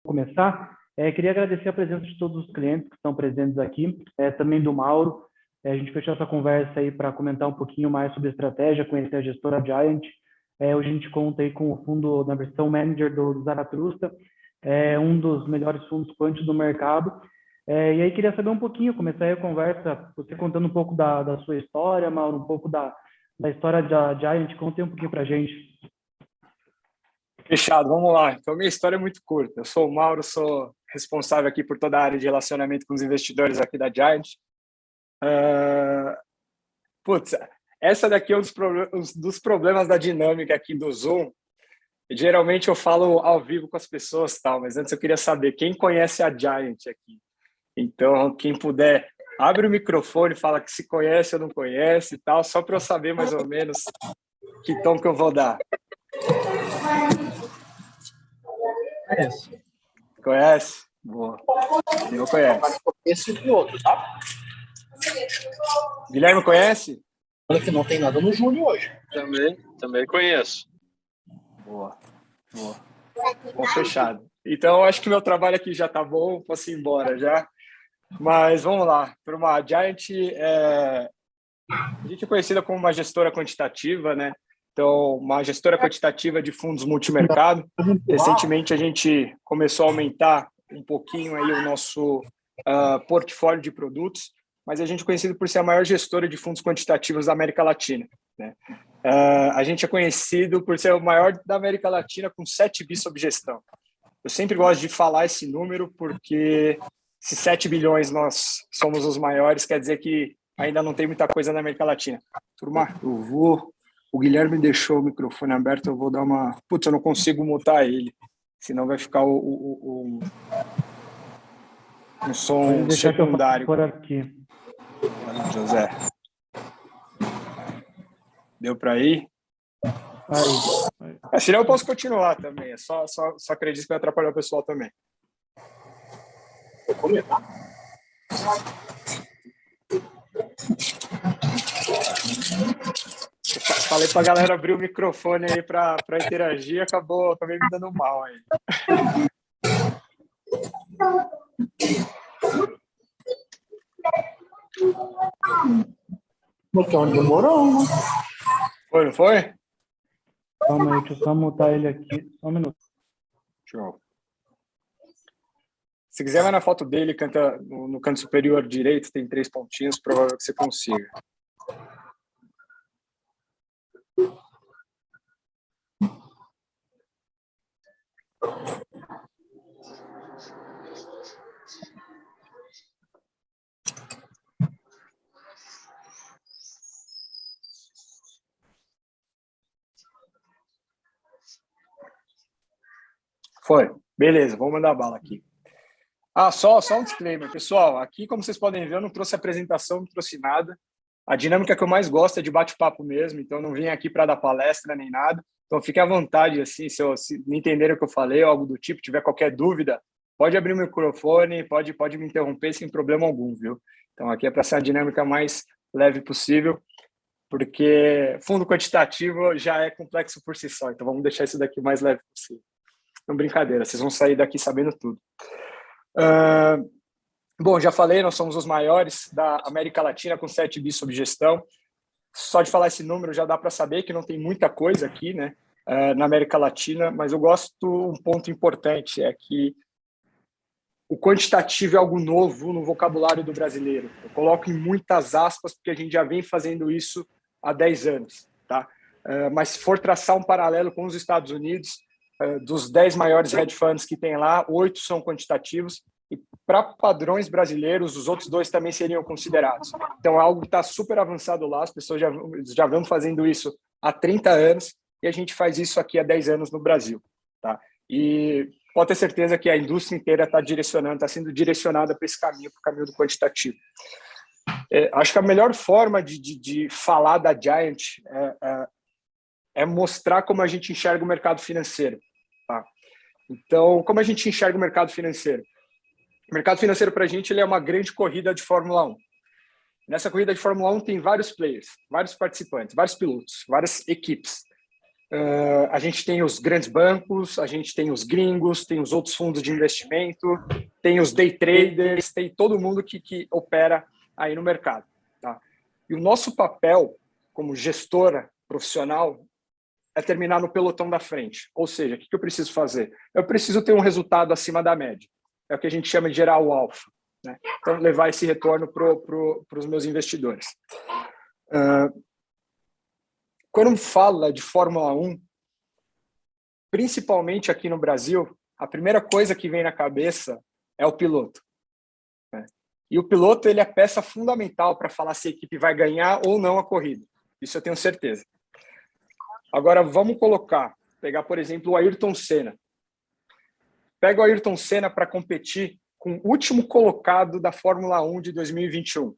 começar, queria agradecer a presença de todos os clientes que estão presentes aqui, também do Mauro. A gente fechou essa conversa aí para comentar um pouquinho mais sobre a estratégia, conhecer a gestora Giant. Hoje a gente conta aí com o fundo na versão manager do Zaratrusta, um dos melhores fundos quânticos do mercado. E aí queria saber um pouquinho, começar aí a conversa, você contando um pouco da sua história, Mauro, um pouco da história da Giant, conta aí um pouquinho para a gente. Fechado, vamos lá. Então, minha história é muito curta. Eu sou o Mauro, sou responsável aqui por toda a área de relacionamento com os investidores aqui da Giant. Essa daqui é um dos problemas da dinâmica aqui do Zoom. Geralmente eu falo ao vivo com as pessoas, tal, mas antes eu queria saber quem conhece a Giant aqui. Então, quem puder, abre o microfone, fala que se conhece ou não conhece e tal, só para eu saber mais ou menos que tom que eu vou dar. Conhece. Conhece? Boa. Eu conheço. Esse e o outro, tá? Guilherme conhece? Olha que não tem nada no Júlio hoje. Também conheço. Boa. Bom, fechado. Então, eu acho que meu trabalho aqui já tá bom, posso ir embora já. Mas vamos lá. Para uma Giant, a gente é conhecida como uma gestora quantitativa, né? Então, uma gestora quantitativa de fundos multimercado. Recentemente, a gente começou a aumentar um pouquinho aí o nosso portfólio de produtos, mas a gente é conhecido por ser a maior gestora de fundos quantitativos da América Latina, né? A gente é conhecido por ser o maior da América Latina com 7 bi sob gestão. Eu sempre gosto de falar esse número porque se 7 bilhões nós somos os maiores, quer dizer que ainda não tem muita coisa na América Latina. Turma, o Guilherme deixou o microfone aberto, eu vou dar uma... Putz, eu não consigo mutar ele, senão vai ficar um som secundário. Por aqui. José. Deu para ir? Aí. Senão eu posso continuar também, só acredito que vai atrapalhar o pessoal também. Vou comentar. Falei pra galera abrir o microfone aí para interagir, acabei me dando mal aí. Porque onde demorou, né? Foi, não foi? Calma aí, deixa eu só mutar ele aqui. Só um minuto. Show. Se quiser, vai na foto dele, canta no canto superior direito, tem 3 pontinhos, provável que você consiga. Foi. Beleza, vamos mandar bala aqui. Só um disclaimer, pessoal. Aqui, como vocês podem ver, eu não trouxe apresentação, não trouxe nada. A dinâmica que eu mais gosto é de bate-papo mesmo, então não vim aqui para dar palestra nem nada. Então fique à vontade, assim, se não entenderem o que eu falei ou algo do tipo, tiver qualquer dúvida, pode abrir o microfone, pode me interromper sem problema algum, viu? Então aqui é para ser a dinâmica mais leve possível, porque fundo quantitativo já é complexo por si só, então vamos deixar isso daqui o mais leve possível. Não, brincadeira, vocês vão sair daqui sabendo tudo. Bom, já falei, nós somos os maiores da América Latina com 7 bi sob gestão. Só de falar esse número já dá para saber que não tem muita coisa aqui, né, na América Latina, mas eu gosto, um ponto importante é que o quantitativo é algo novo no vocabulário do brasileiro. Eu coloco em muitas aspas porque a gente já vem fazendo isso há 10 anos, tá? Mas se for traçar um paralelo com os Estados Unidos, dos 10 maiores hedge funds que tem lá, 8 são quantitativos, e para padrões brasileiros, os outros 2 também seriam considerados. Então, é algo que está super avançado lá, as pessoas já vão fazendo isso há 30 anos, e a gente faz isso aqui há 10 anos no Brasil, tá? E pode ter certeza que a indústria inteira está sendo direcionada para esse caminho, para o caminho do quantitativo. Acho que a melhor forma de falar da Giant é mostrar como a gente enxerga o mercado financeiro, tá? Então, como a gente enxerga o mercado financeiro? O mercado financeiro, para a gente, ele é uma grande corrida de Fórmula 1. Nessa corrida de Fórmula 1 tem vários players, vários participantes, vários pilotos, várias equipes. A gente tem os grandes bancos, a gente tem os gringos, tem os outros fundos de investimento, tem os day traders, tem todo mundo que opera aí no mercado. Tá? E o nosso papel como gestora profissional é terminar no pelotão da frente. Ou seja, o que eu preciso fazer? Eu preciso ter um resultado acima da média. É o que a gente chama de gerar o alfa. Né? Então, levar esse retorno para os meus investidores. Quando fala de Fórmula 1, principalmente aqui no Brasil, a primeira coisa que vem na cabeça é o piloto. Né? E o piloto ele é a peça fundamental para falar se a equipe vai ganhar ou não a corrida. Isso eu tenho certeza. Agora, vamos pegar, por exemplo, o Ayrton Senna. Pega o Ayrton Senna para competir com o último colocado da Fórmula 1 de 2021.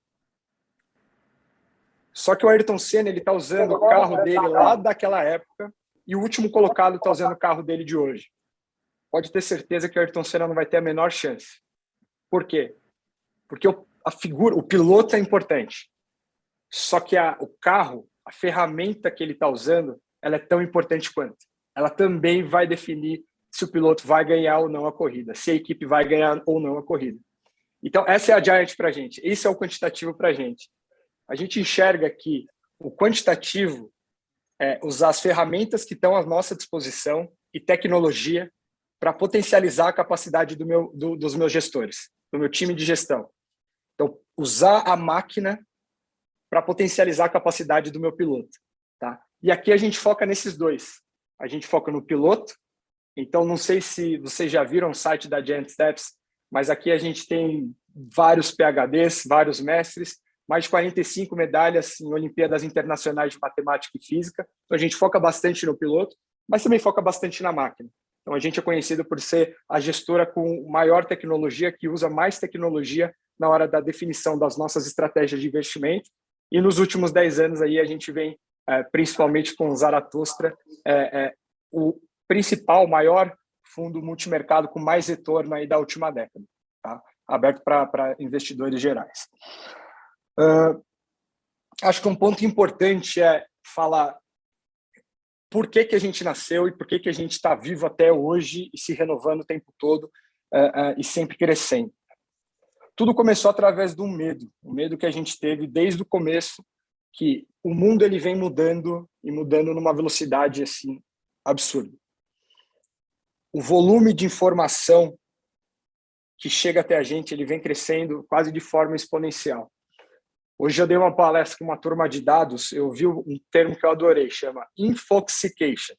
Só que o Ayrton Senna está usando o carro dele lá daquela época e o último colocado está usando o carro dele de hoje. Pode ter certeza que o Ayrton Senna não vai ter a menor chance. Por quê? Porque o piloto é importante. Só que o carro, a ferramenta que ele está usando, ela é tão importante quanto. Ela também vai definir se o piloto vai ganhar ou não a corrida, se a equipe vai ganhar ou não a corrida. Então, essa é a Giant para a gente. Esse é o quantitativo para a gente. A gente enxerga que o quantitativo é usar as ferramentas que estão à nossa disposição e tecnologia para potencializar a capacidade dos meus gestores, do meu time de gestão. Então, usar a máquina para potencializar a capacidade do meu piloto. Tá? E aqui a gente foca nesses dois. A gente foca no piloto. Então, não sei se vocês já viram o site da Giant Steps, mas aqui a gente tem vários PhDs, vários mestres, mais de 45 medalhas em Olimpíadas Internacionais de Matemática e Física. Então, a gente foca bastante no piloto, mas também foca bastante na máquina. Então, a gente é conhecido por ser a gestora com maior tecnologia, que usa mais tecnologia na hora da definição das nossas estratégias de investimento. E nos últimos 10 anos, aí, a gente vem, principalmente com o Zaratustra, o principal, maior fundo multimercado com mais retorno aí da última década, tá? Aberto para investidores gerais. Acho que um ponto importante é falar por que a gente nasceu e por que a gente está vivo até hoje e se renovando o tempo todo e sempre crescendo. Tudo começou através do medo, o medo que a gente teve desde o começo, que o mundo ele vem mudando e mudando numa velocidade assim absurda. O volume de informação que chega até a gente, ele vem crescendo quase de forma exponencial. Hoje eu dei uma palestra com uma turma de dados, eu vi um termo que eu adorei, chama infoxication.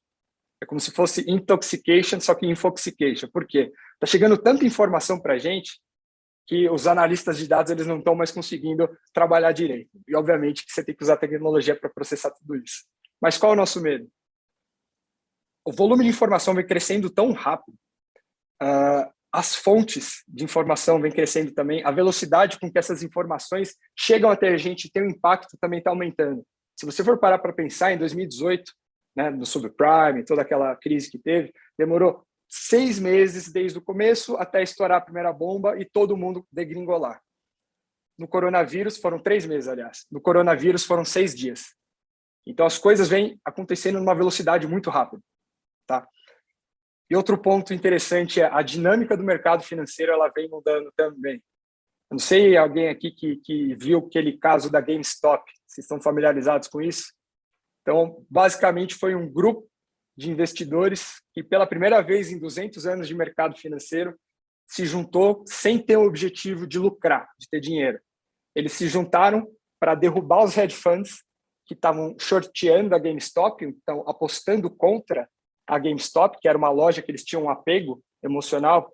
É como se fosse intoxication, só que infoxication. Por quê? Está chegando tanta informação para a gente que os analistas de dados eles não estão mais conseguindo trabalhar direito. E, obviamente, que você tem que usar tecnologia para processar tudo isso. Mas qual é o nosso medo? O volume de informação vem crescendo tão rápido, as fontes de informação vêm crescendo também, a velocidade com que essas informações chegam até a gente tem um impacto também está aumentando. Se você for parar para pensar, em 2018, né, no subprime, toda aquela crise que teve, demorou 6 meses desde o começo até estourar a primeira bomba e todo mundo degringolar. No coronavírus, foram 3 meses, aliás. No coronavírus, foram 6 dias. Então, as coisas vêm acontecendo numa velocidade muito rápida. Tá? E outro ponto interessante é a dinâmica do mercado financeiro, ela vem mudando também. Eu não sei alguém aqui que viu aquele caso da GameStop, vocês estão familiarizados com isso? Então, basicamente, foi um grupo de investidores que, pela primeira vez em 200 anos de mercado financeiro, se juntou sem ter o objetivo de lucrar, de ter dinheiro. Eles se juntaram para derrubar os hedge funds que estavam shorteando a GameStop, então apostando contra a GameStop, que era uma loja que eles tinham um apego emocional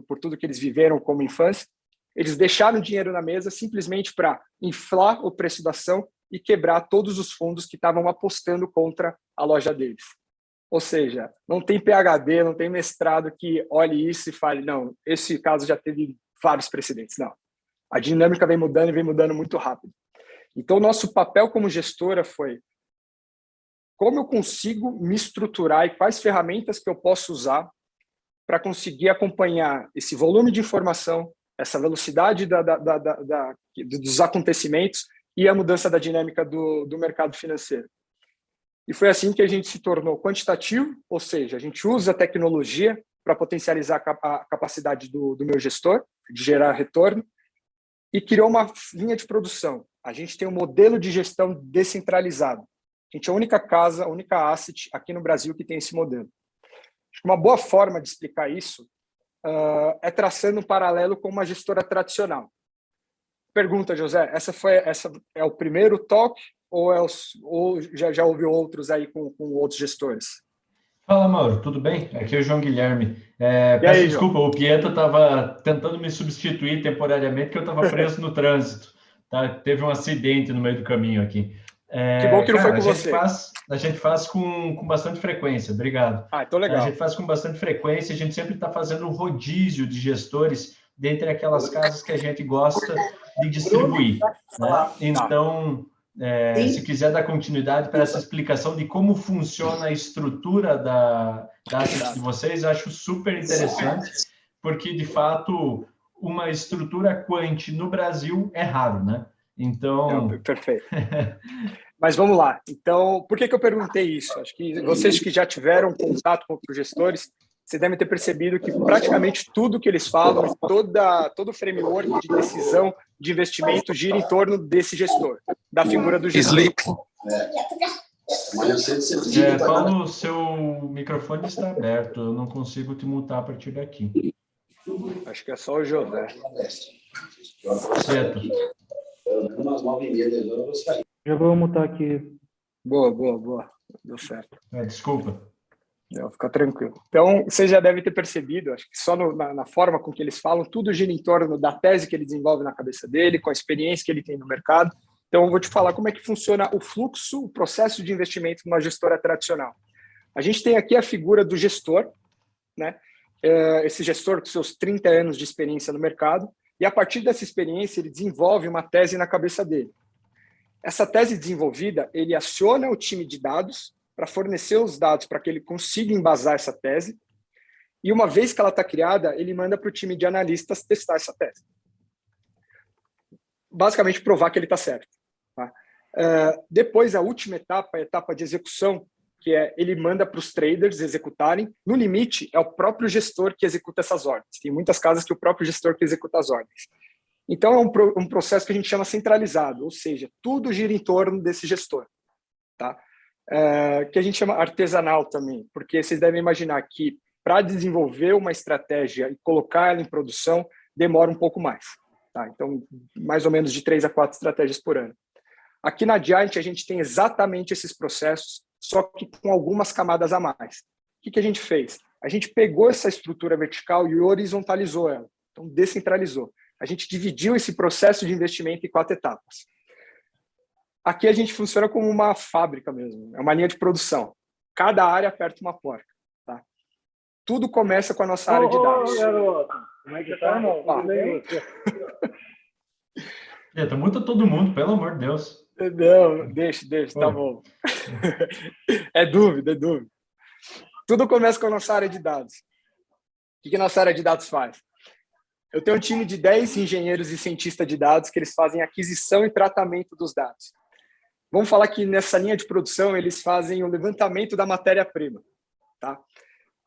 por tudo que eles viveram como infância. Eles deixaram dinheiro na mesa simplesmente para inflar o preço da ação e quebrar todos os fundos que estavam apostando contra a loja deles. Ou seja, não tem PhD, não tem mestrado que olhe isso e fale, não, esse caso já teve vários precedentes. Não. A dinâmica vem mudando e vem mudando muito rápido. Então, nosso papel como gestora foi como eu consigo me estruturar e quais ferramentas que eu posso usar para conseguir acompanhar esse volume de informação, essa velocidade dos acontecimentos e a mudança da dinâmica do mercado financeiro. E foi assim que a gente se tornou quantitativo, ou seja, a gente usa a tecnologia para potencializar a capacidade do meu gestor, de gerar retorno, e criou uma linha de produção. A gente tem um modelo de gestão descentralizado. A gente é a única casa, a única asset aqui no Brasil que tem esse modelo. Acho que uma boa forma de explicar isso é traçando um paralelo com uma gestora tradicional. Pergunta, José, essa é o primeiro toque ou já houve outros aí com outros gestores? Fala, Mauro, tudo bem? Aqui é o João Guilherme. E Peço aí, desculpa, o Pietro estava tentando me substituir temporariamente, porque eu estava preso no trânsito. Tá? Teve um acidente no meio do caminho aqui. Que bom que não foi com a você. gente faz com bastante frequência, obrigado. Então legal. A gente faz com bastante frequência, a gente sempre está fazendo um rodízio de gestores dentre aquelas casas que a gente gosta de distribuir. Né? Então, se quiser dar continuidade para essa explicação de como funciona a estrutura da asset de vocês, acho super interessante, porque, de fato, uma estrutura quant no Brasil é raro, né? Então... Perfeito. Mas vamos lá. Então, por que eu perguntei isso? Acho que vocês que já tiveram contato com os gestores, vocês devem ter percebido que praticamente tudo que eles falam, todo o framework de decisão de investimento gira em torno desse gestor, da figura do gestor. Sleep. Paulo, seu microfone está aberto, eu não consigo te mutar a partir daqui. Acho que é só o José. Certo. Já vou mutar aqui. Boa. Deu certo. Desculpa. Não, fica tranquilo. Então, você já deve ter percebido, acho que só na forma com que eles falam, tudo gira em torno da tese que ele desenvolve na cabeça dele, com a experiência que ele tem no mercado. Então, eu vou te falar como é que funciona o fluxo, o processo de investimento numa gestora tradicional. A gente tem aqui a figura do gestor, né? Esse gestor com seus 30 anos de experiência no mercado, e a partir dessa experiência ele desenvolve uma tese na cabeça dele. Essa tese desenvolvida, ele aciona o time de dados para fornecer os dados para que ele consiga embasar essa tese, e uma vez que ela está criada, ele manda para o time de analistas testar essa tese. Basicamente, provar que ele está certo. Tá? Depois, a última etapa, a etapa de execução, que ele manda para os traders executarem. No limite, é o próprio gestor que executa essas ordens. Tem muitas casas que o próprio gestor que executa as ordens. Então, é um processo que a gente chama centralizado, ou seja, tudo gira em torno desse gestor. Tá? Que a gente chama artesanal também, porque vocês devem imaginar que para desenvolver uma estratégia e colocar ela em produção, demora um pouco mais. Tá? Então, mais ou menos de 3 a 4 estratégias por ano. Aqui na Giant, a gente tem exatamente esses processos, só que com algumas camadas a mais. O que a gente fez? A gente pegou essa estrutura vertical e horizontalizou ela, então descentralizou. A gente dividiu esse processo de investimento em 4 etapas. Aqui a gente funciona como uma fábrica mesmo, é uma linha de produção. Cada área aperta uma porca. Tá? Tudo começa com a nossa área de dados. Garoto, como é que tá, irmão? Muta todo mundo, pelo amor de Deus. Não, deixa, tá bom. É dúvida. Tudo começa com a nossa área de dados. O que a nossa área de dados faz? Eu tenho um time de 10 engenheiros e cientistas de dados que eles fazem aquisição e tratamento dos dados. Vamos falar que nessa linha de produção eles fazem o levantamento da matéria-prima. Tá?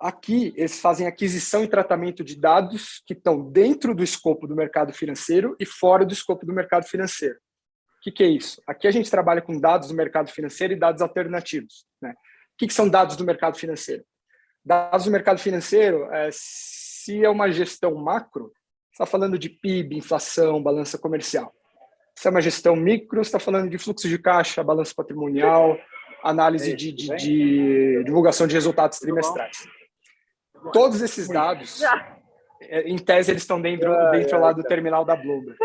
Aqui eles fazem aquisição e tratamento de dados que estão dentro do escopo do mercado financeiro e fora do escopo do mercado financeiro. O que é isso? Aqui a gente trabalha com dados do mercado financeiro e dados alternativos. Né? O que são dados do mercado financeiro? Dados do mercado financeiro, se é uma gestão macro, você está falando de PIB, inflação, balança comercial. Se é uma gestão micro, você está falando de fluxo de caixa, balança patrimonial, análise de divulgação de resultados trimestrais. Todos esses dados, em tese, eles estão dentro lá do terminal da Bloomberg.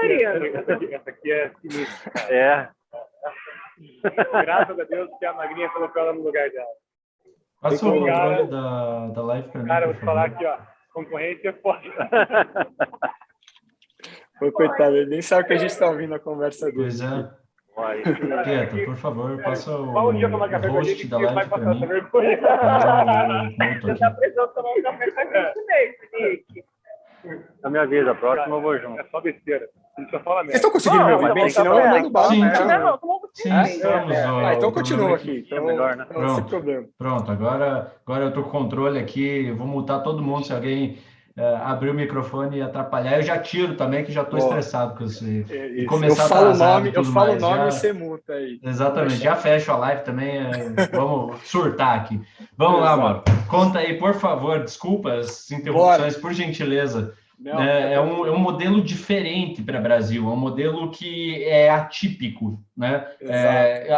Essa aqui é sinistra. Graças a Deus que a Magrinha colocou ela no lugar dela. Passa o controle da live para mim. Cara, eu vou te falar aqui, ó. Concorrência é forte. Pô, coitado, ele nem sabe que a gente está ouvindo a conversa dele. Pois é. Pietro, por favor, passa o host da vai live para passar mim. essa vergonha. Eu muto aqui. Tá precisando tomar um café com a gente mesmo, Nick. Na minha vez, a próxima eu vou junto. É só besteira. Ele só fala Vocês merda. estão conseguindo me ouvir bem? Senão eu mando bala. Sim, né? sim, estamos. Então o continua problema aqui. É melhor, né? Então, sem problema. Pronto, agora eu estou com controle aqui, vou multar todo mundo se alguém abrir o microfone e atrapalhar. Eu já tiro também, que já estou estressado com isso. E começar Eu falo o atrasado nome, e tudo eu falo o mais. nome Já, e você multa aí. exatamente, já fecho a live também, vamos surtar aqui. Vamos lá, mano. Conta aí, por favor, desculpa as interrupções, por gentileza. Não, É um modelo diferente para o Brasil, é um modelo que é atípico, né?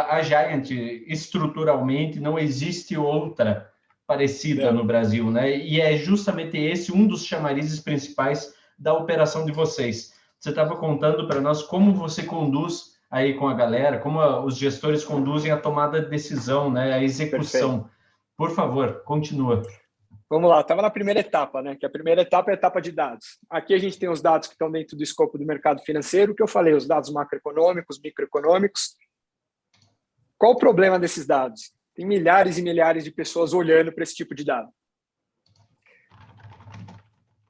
A Giant, estruturalmente, não existe outra parecida no Brasil, né? E é justamente esse um dos chamarizes principais da operação de vocês. Você estava contando para nós como você conduz aí com a galera, como os gestores conduzem a tomada de decisão, né? A execução. Perfeito. Por favor, continua. Vamos lá, estava na primeira etapa, né? Que a primeira etapa é a etapa de dados. Aqui a gente tem os dados que estão dentro do escopo do mercado financeiro, que eu falei, os dados macroeconômicos, microeconômicos. Qual o problema desses dados? Tem milhares e milhares de pessoas olhando para esse tipo de dado.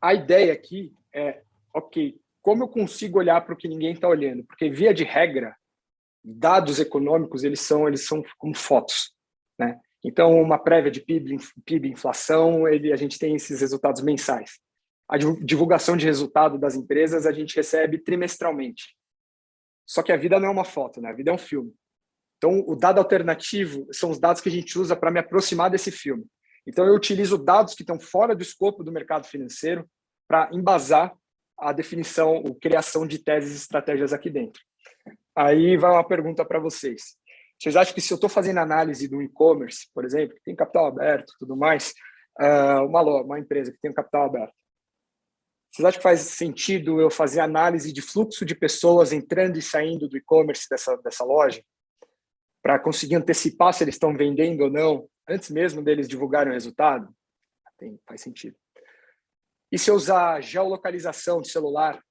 A ideia aqui é, ok, como eu consigo olhar para o que ninguém está olhando? Porque, via de regra, dados econômicos, eles são como fotos, né? Então, uma prévia de PIB, inflação, a gente tem esses resultados mensais. A divulgação de resultado das empresas a gente recebe trimestralmente. Só que a vida não é uma foto, né? A vida é um filme. Então, o dado alternativo são os dados que a gente usa para me aproximar desse filme. Então, eu utilizo dados que estão fora do escopo do mercado financeiro para embasar a definição, a criação de teses e estratégias aqui dentro. Aí vai uma pergunta para vocês. Vocês acham que se eu estou fazendo análise do e-commerce, por exemplo, que tem capital aberto e tudo mais, uma empresa que tem um capital aberto, vocês acham que faz sentido eu fazer análise de fluxo de pessoas entrando e saindo do e-commerce dessa loja, para conseguir antecipar se eles estão vendendo ou não, antes mesmo deles divulgarem o resultado? Faz sentido. E se eu usar geolocalização de celular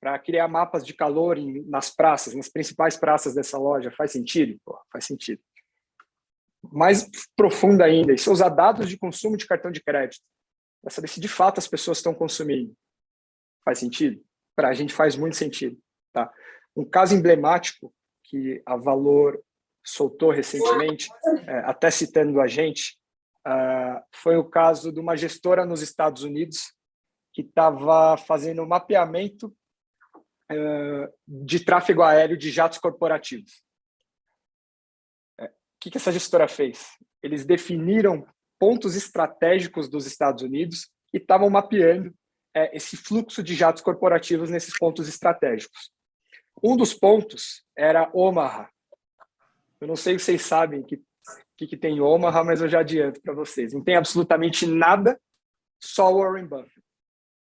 para criar mapas de calor nas praças, nas principais praças dessa loja, faz sentido? Pô, faz sentido. Mais profundo ainda, e se eu usar dados de consumo de cartão de crédito, para saber se de fato as pessoas estão consumindo, faz sentido? Para a gente faz muito sentido. Tá? Um caso emblemático que a Valor soltou recentemente, até citando a gente, foi o caso de uma gestora nos Estados Unidos que estava fazendo um mapeamento de tráfego aéreo de jatos corporativos. O que essa gestora fez? Eles definiram pontos estratégicos dos Estados Unidos e estavam mapeando esse fluxo de jatos corporativos nesses pontos estratégicos. Um dos pontos era Omaha. Eu não sei se vocês sabem que tem em Omaha, mas eu já adianto para vocês. Não tem absolutamente nada, só o Warren Buffett.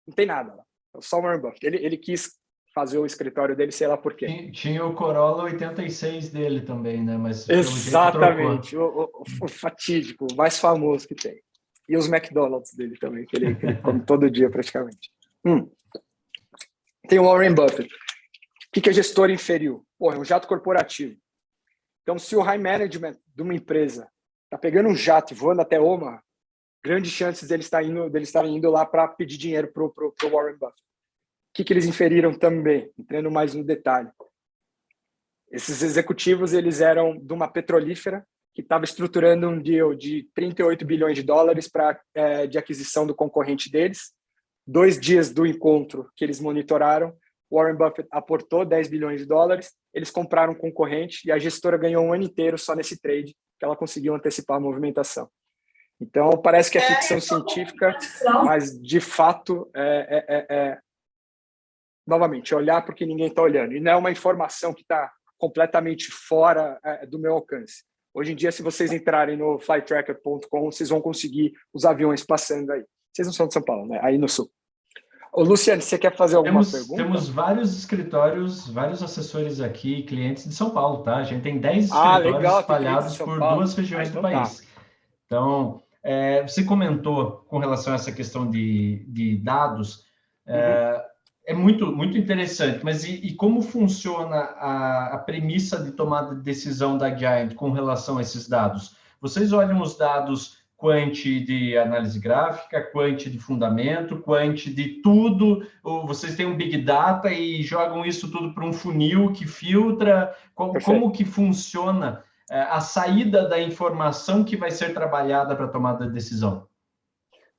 Não tem nada lá. Só o Warren Buffett. Ele quis fazer o escritório dele, sei lá por quê. Tinha o Corolla 86 dele também, né? Mas exatamente, o fatídico, o mais famoso que tem. E os McDonald's dele também, que ele come todo dia praticamente. Tem o Warren Buffett. O que a gestora inferiu? É um jato corporativo. Então, se o high management de uma empresa está pegando um jato e voando até Omaha, grandes chances deles estarem indo lá para pedir dinheiro para o Warren Buffett. O que eles inferiram também, entrando mais no detalhe? Esses executivos, eles eram de uma petrolífera que estava estruturando um deal de 38 bilhões de dólares de aquisição do concorrente deles. 2 dias do encontro que eles monitoraram, Warren Buffett aportou 10 bilhões de dólares, eles compraram um concorrente e a gestora ganhou um ano inteiro só nesse trade, que ela conseguiu antecipar a movimentação. Então, parece que é ficção científica, mas, de fato, novamente, olhar porque ninguém está olhando. E não é uma informação que está completamente fora do meu alcance. Hoje em dia, se vocês entrarem no flytracker.com, vocês vão conseguir os aviões passando aí. Vocês não são de São Paulo, né? Aí no sul. Ô, Luciano, você quer fazer alguma pergunta? Temos vários escritórios, vários assessores aqui, clientes de São Paulo, tá? A gente tem 10 escritórios legal, espalhados por 2 regiões do país. Tá. Então, você comentou com relação a essa questão de dados, é muito, muito interessante, mas e como funciona a premissa de tomada de decisão da Giant com relação a esses dados? Vocês olham os dados quant de análise gráfica, quant de fundamento, quant de tudo. Ou vocês têm um Big Data e jogam isso tudo para um funil que filtra? Como que funciona a saída da informação que vai ser trabalhada para a tomada de decisão?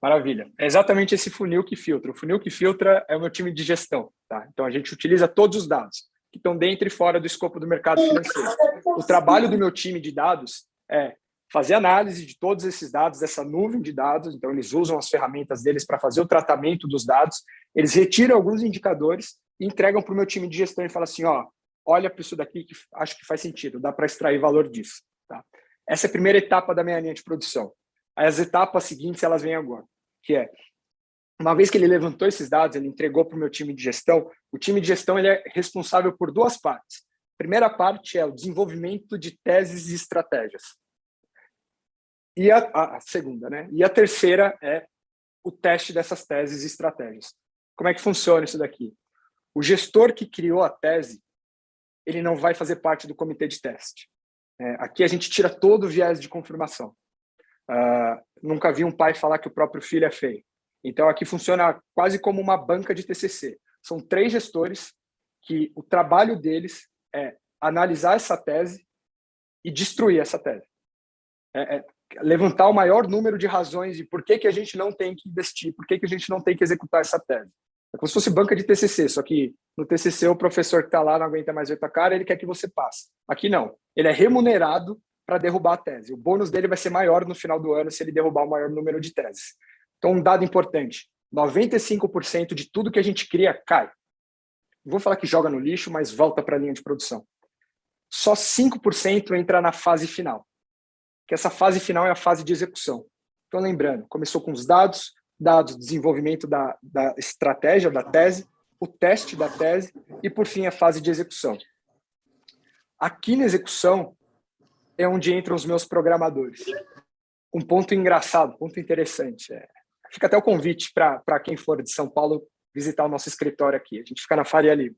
Maravilha. É exatamente esse funil que filtra. O funil que filtra é o meu time de gestão. Tá? Então, a gente utiliza todos os dados que estão dentro e fora do escopo do mercado financeiro. O trabalho do meu time de dados é fazer análise de todos esses dados, dessa nuvem de dados. Então, eles usam as ferramentas deles para fazer o tratamento dos dados. Eles retiram alguns indicadores e entregam para o meu time de gestão e falam assim, olha para isso daqui que acho que faz sentido, dá para extrair valor disso. Tá? Essa é a primeira etapa da minha linha de produção. As etapas seguintes, elas vêm agora, que é, uma vez que ele levantou esses dados, ele entregou para o meu time de gestão, o time de gestão ele é responsável por duas partes. A primeira parte é o desenvolvimento de teses e estratégias. E a segunda, né? E a terceira é o teste dessas teses e estratégias. Como é que funciona isso daqui? O gestor que criou a tese, ele não vai fazer parte do comitê de teste. Aqui a gente tira todo o viés de confirmação. Nunca vi um pai falar que o próprio filho é feio. Então, aqui funciona quase como uma banca de TCC. São 3 gestores que o trabalho deles é analisar essa tese e destruir essa tese. Levantar o maior número de razões de por que a gente não tem que investir, por que a gente não tem que executar essa tese. É como se fosse banca de TCC, só que no TCC o professor que está lá não aguenta mais ver tua cara, ele quer que você passe. Aqui não. Ele é remunerado para derrubar a tese. O bônus dele vai ser maior no final do ano se ele derrubar o maior número de teses. Então, um dado importante, 95% de tudo que a gente cria cai. Não vou falar que joga no lixo, mas volta para a linha de produção. Só 5% entra na fase final, que essa fase final é a fase de execução. Então, lembrando, começou com os dados, desenvolvimento da estratégia, da tese, o teste da tese e, por fim, a fase de execução. Aqui na execução é onde entram os meus programadores. Um ponto engraçado, ponto interessante. Fica até o convite para quem for de São Paulo visitar o nosso escritório aqui. A gente fica na Faria Lima.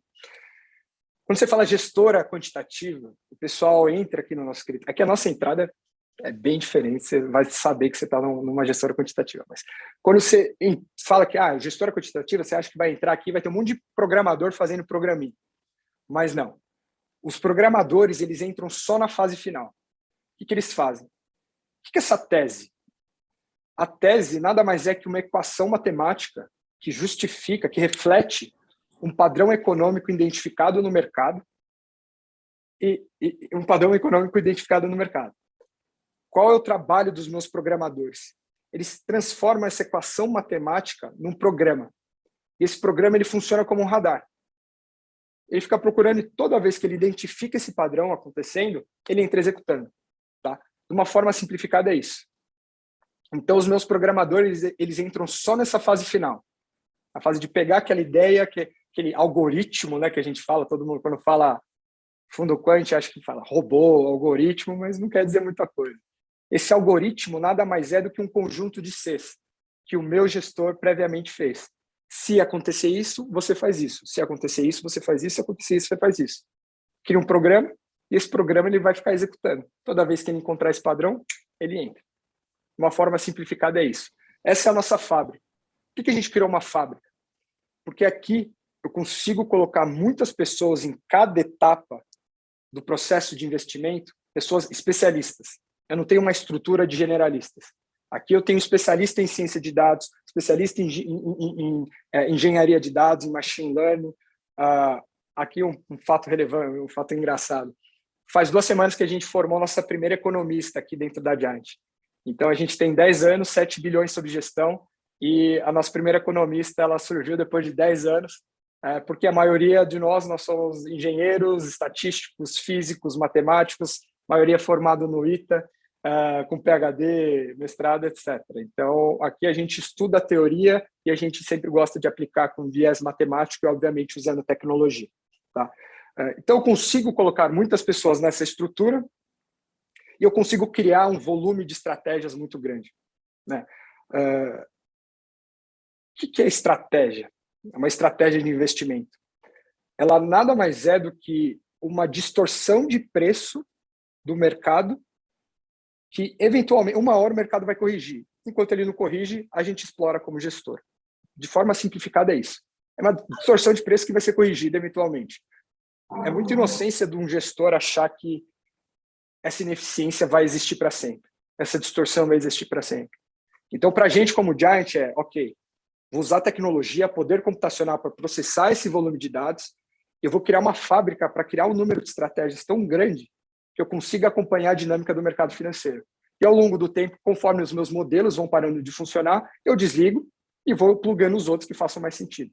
Quando você fala gestora quantitativa, o pessoal entra aqui no nosso escritório. Aqui a nossa entrada é bem diferente, você vai saber que você está numa gestora quantitativa. Mas quando você fala que gestora quantitativa, você acha que vai entrar aqui, vai ter um monte de programador fazendo programinha. Mas não. Os programadores, eles entram só na fase final. O que eles fazem? O que é essa tese? A tese nada mais é que uma equação matemática que justifica, que reflete um padrão econômico identificado no mercado e um padrão econômico identificado no mercado. Qual é o trabalho dos meus programadores? Eles transformam essa equação matemática num programa. E esse programa ele funciona como um radar. Ele fica procurando e toda vez que ele identifica esse padrão acontecendo, ele entra executando. Tá? De uma forma simplificada é isso. Então, os meus programadores, eles entram só nessa fase final. A fase de pegar aquela ideia, aquele algoritmo, né, que a gente fala, todo mundo quando fala fundo quant, acha que fala robô, algoritmo, mas não quer dizer muita coisa. Esse algoritmo nada mais é do que um conjunto de Cs que o meu gestor previamente fez. Se acontecer isso, você faz isso. Se acontecer isso, você faz isso. Se acontecer isso, você faz isso. Cria um programa e esse programa ele vai ficar executando. Toda vez que ele encontrar esse padrão, ele entra. Uma forma simplificada é isso. Essa é a nossa fábrica. Por que a gente criou uma fábrica? Porque aqui eu consigo colocar muitas pessoas em cada etapa do processo de investimento, pessoas especialistas. Eu não tenho uma estrutura de generalistas. Aqui eu tenho especialista em ciência de dados, especialista em engenharia de dados, em machine learning. Aqui um fato relevante, um fato engraçado. Faz 2 semanas que a gente formou nossa primeira economista aqui dentro da Giant. Então, a gente tem 10 anos, 7 bilhões sob gestão, e a nossa primeira economista ela surgiu depois de 10 anos, porque a maioria de nós somos engenheiros, estatísticos, físicos, matemáticos, maioria formado no ITA, com PhD, mestrado, etc. Então, aqui a gente estuda a teoria e a gente sempre gosta de aplicar com viés matemático e, obviamente, usando tecnologia. Tá? Então, eu consigo colocar muitas pessoas nessa estrutura e eu consigo criar um volume de estratégias muito grande. Né? O que é estratégia? É uma estratégia de investimento. Ela nada mais é do que uma distorção de preço do mercado que, eventualmente, uma hora o mercado vai corrigir. Enquanto ele não corrige, a gente explora como gestor. De forma simplificada, é isso. É uma distorção de preço que vai ser corrigida eventualmente. É muita inocência de um gestor achar que essa ineficiência vai existir para sempre. Essa distorção vai existir para sempre. Então, para a gente como Giant, ok, vou usar tecnologia, poder computacional para processar esse volume de dados, eu vou criar uma fábrica para criar um número de estratégias tão grande que eu consiga acompanhar a dinâmica do mercado financeiro. E ao longo do tempo, conforme os meus modelos vão parando de funcionar, eu desligo e vou plugando os outros que façam mais sentido.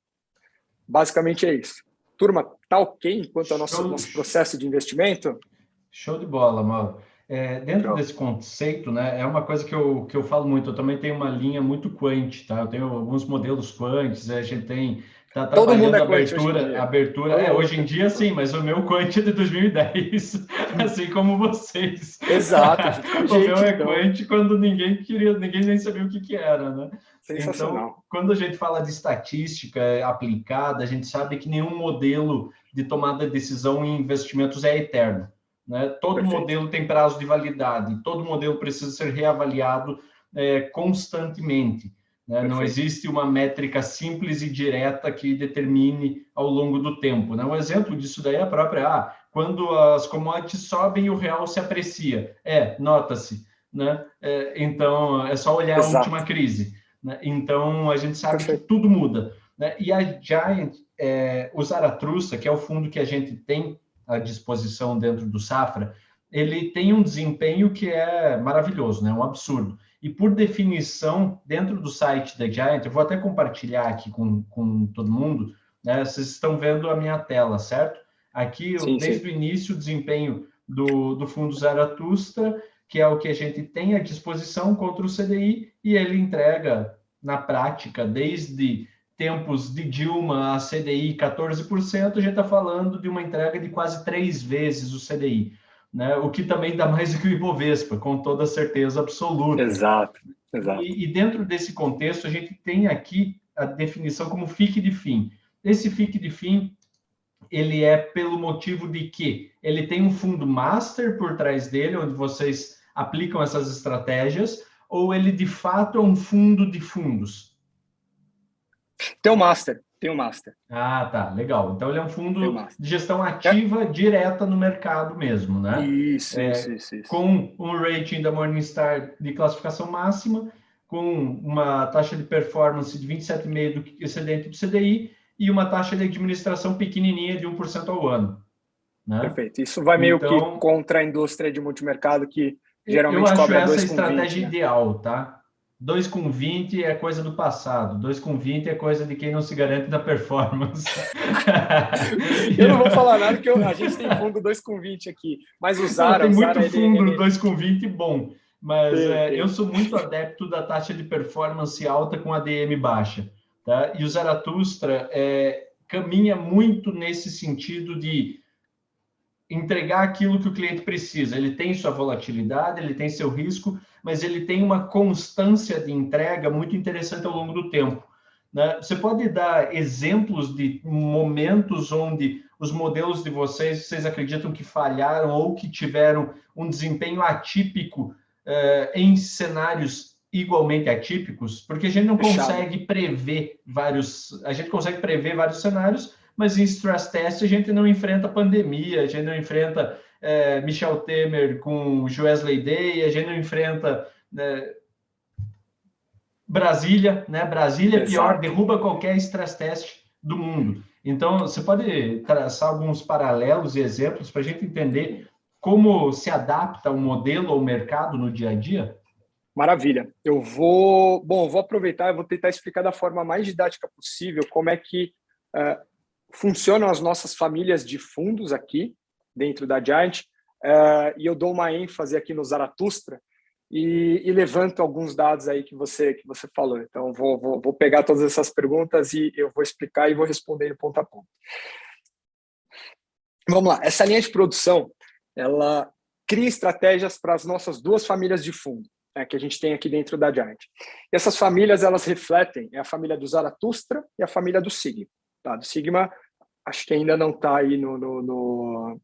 Basicamente é isso. Turma, tá ok quanto ao nosso processo de investimento? Show de bola, Mauro. Dentro desse conceito, né, é uma coisa que eu falo muito. Eu também tenho uma linha muito quant, tá? Eu tenho alguns modelos quants, a gente está Todo mundo trabalhando é abertura. Hoje em dia sim, mas o meu quant é de 2010, assim como vocês. Exato. O meu é quant quando ninguém nem sabia o que era, né? Sensacional. Então, quando a gente fala de estatística aplicada, a gente sabe que nenhum modelo de tomada de decisão em investimentos é eterno. Né? Todo Perfeito. modelo tem prazo de validade, todo modelo precisa ser reavaliado constantemente. Né? Não existe uma métrica simples e direta que determine ao longo do tempo. Né? Um exemplo disso daí é a própria, quando as commodities sobem, o real se aprecia. nota-se. Né? Então, é só olhar a última crise. Né? Então, a gente sabe que tudo muda. Né? E a Giant, o Zaratustra, que é o fundo que a gente tem à disposição dentro do Safra, ele tem um desempenho que é maravilhoso, né? Um absurdo. E, por definição, dentro do site da Giant, eu vou até compartilhar aqui com todo mundo, né? Vocês estão vendo a minha tela, certo? Aqui, desde o início, o desempenho do fundo Zaratustra, que é o que a gente tem à disposição contra o CDI, e ele entrega, na prática, desde tempos de Dilma a CDI 14%, a gente está falando de uma entrega de quase 3 vezes o CDI, né? O que também dá mais do que o Ibovespa, com toda certeza absoluta. Exato. E dentro desse contexto, a gente tem aqui a definição como FIC de fim. Esse FIC de fim, ele é pelo motivo de que ele tem um fundo master por trás dele, onde vocês aplicam essas estratégias, ou ele de fato é um fundo de fundos? Tem o master. Ah, tá, legal. Então ele é um fundo de gestão ativa direta no mercado mesmo, né? Isso. Com um rating da Morningstar de classificação máxima, com uma taxa de performance de 27,5% do excedente do CDI e uma taxa de administração pequenininha de 1% ao ano. Né? Perfeito. Isso vai meio que contra a indústria de multimercado que geralmente cobra 2,20. Eu acho essa estratégia ideal, tá? 2,20 é coisa do passado. 2,20 é coisa de quem não se garante na performance. Eu não vou falar nada, que a gente tem fundo 2,20 aqui. Mas o Zara... Tem muito fundo 2,20 bom. Mas eu sou muito adepto da taxa de performance alta com ADM baixa. Tá? E o Zaratustra caminha muito nesse sentido de entregar aquilo que o cliente precisa. Ele tem sua volatilidade, ele tem seu risco, mas ele tem uma constância de entrega muito interessante ao longo do tempo. Né? Você pode dar exemplos de momentos onde os modelos de vocês acreditam que falharam ou que tiveram um desempenho atípico em cenários igualmente atípicos? Porque a gente não consegue prever vários... A gente consegue prever vários cenários, mas em stress test a gente não enfrenta pandemia, a gente não enfrenta Michel Temer com Wesley Day, a gente não enfrenta Brasília, né? Brasília é pior, derruba qualquer stress test do mundo. Então, você pode traçar alguns paralelos e exemplos para a gente entender como se adapta um modelo ao mercado no dia a dia? Maravilha. Eu vou aproveitar e vou tentar explicar da forma mais didática possível como é que funcionam as nossas famílias de fundos aqui dentro da Giant, e eu dou uma ênfase aqui no Zaratustra e levanto alguns dados aí que você falou. Então, vou pegar todas essas perguntas e eu vou explicar e vou responder de ponta a ponta. Vamos lá. Essa linha de produção, ela cria estratégias para as nossas duas famílias de fundo, né, que a gente tem aqui dentro da Giant. E essas famílias, elas refletem a família do Zaratustra e a família do Sigma. Tá? Do Sigma, Acho que ainda não está aí no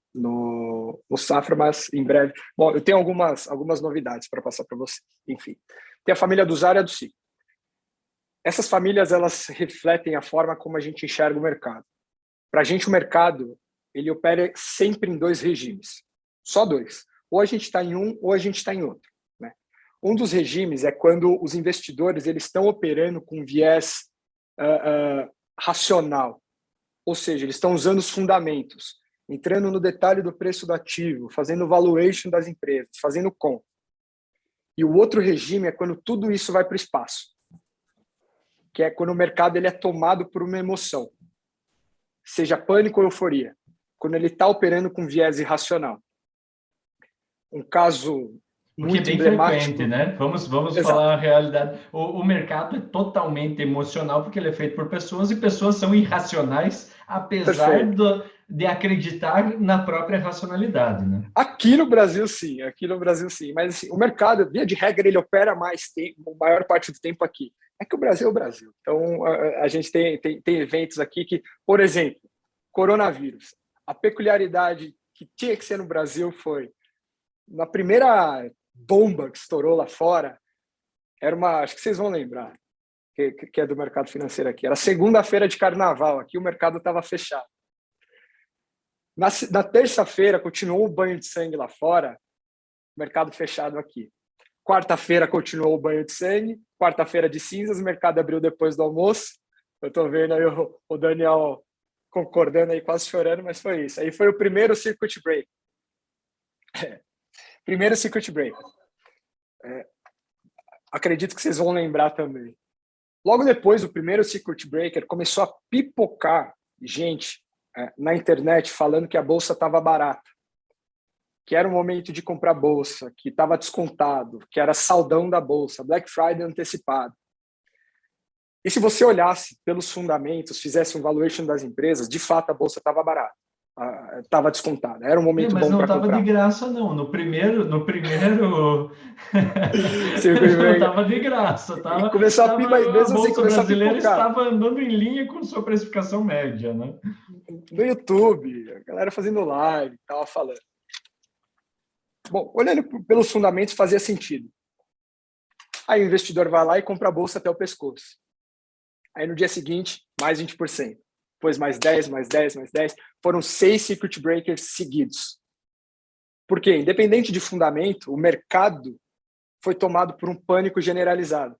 Safra, mas em breve. Bom, eu tenho algumas novidades para passar para você. Enfim, tem a família do Zara e a do Sig. Essas famílias, elas refletem a forma como a gente enxerga o mercado. Para a gente, o mercado, ele opera sempre em 2 regimes. Só 2. Ou a gente está em um, ou a gente está em outro. Né? Um dos regimes é quando os investidores eles estão operando com viés racional. Ou seja, eles estão usando os fundamentos, entrando no detalhe do preço do ativo, fazendo valuation das empresas, fazendo conta. E o outro regime é quando tudo isso vai para o espaço, que é quando o mercado ele é tomado por uma emoção, seja pânico ou euforia, quando ele está operando com viés irracional. Um caso muito bem emblemático, frequente, né? Vamos falar a realidade. O mercado é totalmente emocional porque ele é feito por pessoas e pessoas são irracionais, apesar de acreditar na própria racionalidade, né? Aqui no Brasil, sim. Mas assim, o mercado, via de regra, ele opera mais tempo, a maior parte do tempo aqui. É que o Brasil é o Brasil. Então, a gente tem eventos aqui que, por exemplo, coronavírus. A peculiaridade que tinha que ser no Brasil foi, na primeira bomba que estourou lá fora, acho que vocês vão lembrar, que é do mercado financeiro aqui, era segunda-feira de carnaval, aqui o mercado estava fechado. Na terça-feira, continuou o banho de sangue lá fora, mercado fechado aqui. Quarta-feira, continuou o banho de sangue, quarta-feira de cinzas, o mercado abriu depois do almoço. Eu estou vendo aí o Daniel concordando aí, quase chorando, mas foi isso. Aí foi o primeiro circuit break. Primeiro circuit break. Acredito que vocês vão lembrar também. Logo depois do primeiro circuit breaker, começou a pipocar gente na internet falando que a bolsa estava barata, que era o momento de comprar bolsa, que estava descontado, que era saldão da bolsa, Black Friday antecipado. E se você olhasse pelos fundamentos, fizesse um valuation das empresas, de fato a bolsa estava barata. Estava descontada. Era um momento bom para comprar. Mas não estava de graça, não. No primeiro não estava de graça. Começou a bolsa brasileira estava andando em linha com sua precificação média, né? No YouTube, a galera fazendo live, estava falando. Bom, olhando pelos fundamentos, fazia sentido. Aí o investidor vai lá e compra a bolsa até o pescoço. Aí no dia seguinte, mais 20%. Depois mais 10, mais 10, mais 10. Foram 6 circuit breakers seguidos. Por quê? Independente de fundamento, o mercado foi tomado por um pânico generalizado.